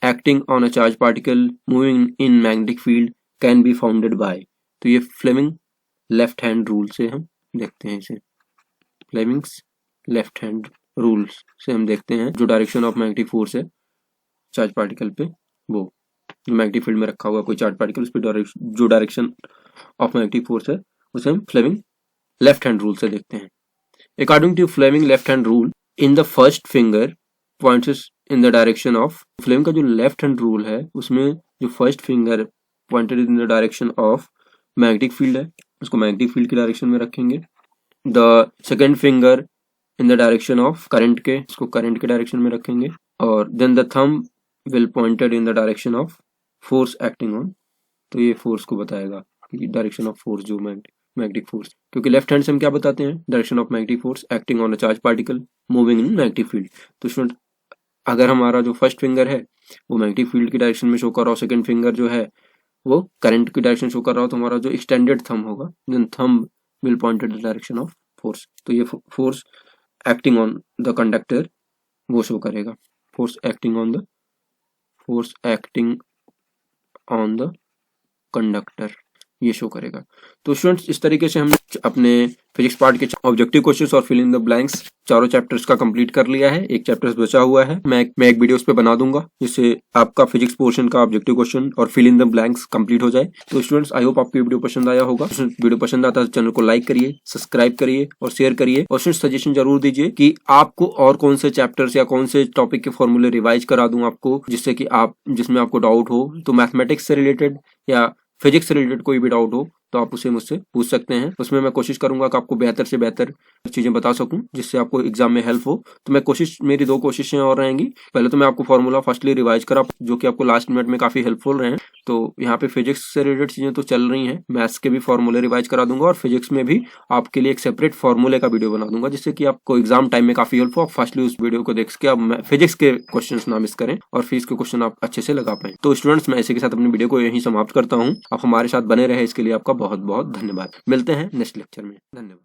acting on a charge particle moving in magnetic field can be founded by, तो ये फ्लेमिंग लेफ्ट हैंड रूल से हम देखते हैं इसे, फ्लेमिंग्स लेफ्ट हैंड रूल से हम देखते हैं जो डायरेक्शन ऑफ मैग्नेटिक फोर्स है चार्ज पार्टिकल पे, वो जो मैग्नेटिक फील्ड में रखा हुआ कोई चार्ज पार्टिकल उस पर जो डायरेक्शन ऑफ मैग्नेटिक फोर्स है उसे हम फ्लेमिंग लेफ्ट हैंड रूल से देखते हैं। According to Fleming left hand rule in the first finger points in the direction of, Fleming का जो लेफ्ट हैंड रूल है उसमें जो first finger pointed in the direction of magnetic field है उसको मैग्नेटिक फील्ड की डायरेक्शन में रखेंगे, the second finger in the direction of current के, इसको करंट के डायरेक्शन में रखेंगे, और then the thumb will pointed in the direction of force acting on, तो ये फोर्स को बताएगा कि डायरेक्शन ऑफ फोर्स जो मैग्नेटिक फोर्स, क्योंकि लेफ्ट हैंड से हम क्या बताते हैं, direction of magnetic force acting on a charge particle moving in magnetic field. तो स्टूडेंट अगर हमारा जो फर्स्ट फिंगर है वो मैग्नेटिक फील्ड की डायरेक्शन में शो कर रहा हो, सेकंड फिंगर जो है वो करंट की डायरेक्शन शो कर रहा हो, तो हमारा जो एक्सटेंडेड थंब होगा then thumb will point in the direction of force, तो ये force acting on the conductor वो शो करेगा, force acting on the conductor. ये शो करेगा। तो स्टूडेंट्स इस तरीके से हमने अपने फिजिक्स पार्ट के ऑब्जेक्टिव क्वेश्चंस और फिल इन द ब्लैंक्स चारों चैप्टर्स का कंप्लीट कर लिया है। एक चैप्टर बचा हुआ है, मैं एक वीडियो उस पे बना दूंगा जिससे आपका फिजिक्स पोर्शन का ऑब्जेक्टिव क्वेश्चन और fill in the blanks complete हो जाए। तो स्टूडेंट्स आई होप आपको वीडियो पसंद आया होगा। वीडियो पसंद आता है तो चैनल को लाइक करिए, सब्सक्राइब करिए और शेयर करिए और सजेशन जरूर दीजिए कि आपको और कौन से चैप्टर्स या कौन से टॉपिक के फॉर्मूले रिवाइज करा दूं आपको, जिससे कि जिसमें आपको डाउट हो, तो मैथमेटिक्स से रिलेटेड या फिजिक्स से रिलेटेड कोई भी डाउट हो तो आप उसे मुझसे पूछ सकते हैं। उसमें मैं कोशिश करूंगा कि आपको बेहतर से बेहतर चीजें बता सकूं जिससे आपको एग्जाम में हेल्प हो। तो मेरी 2 कोशिशें और रहेंगी। पहले तो मैं आपको फॉर्मूला फर्स्टली रिवाइज करा जो कि आपको लास्ट मिनट में काफी हेल्पफुल रहे हैं। तो यहाँ पे फिजिक्स से रिलेटेड चीजें तो चल रही हैं, मैथ्स के भी फॉर्मूले रिवाइज करा दूंगा और फिजिक्स में भी आपके लिए एक सेपरेट फॉर्मूले का वीडियो बना दूंगा जिससे कि आपको एग्जाम टाइम में काफी हेल्प हो। फर्स्टली उस वीडियो को देख के आप फिजिक्स के क्वेश्चन ना मिस करें और फिजिक्स के क्वेश्चन आप अच्छे से लगा पाए। तो स्टूडेंट्स मैं इसी के साथ अपनी वीडियो को यहीं समाप्त करता हूँ। आप हमारे साथ बने रहे इसके लिए आपका बहुत बहुत धन्यवाद। मिलते हैं नेक्स्ट लेक्चर में। धन्यवाद।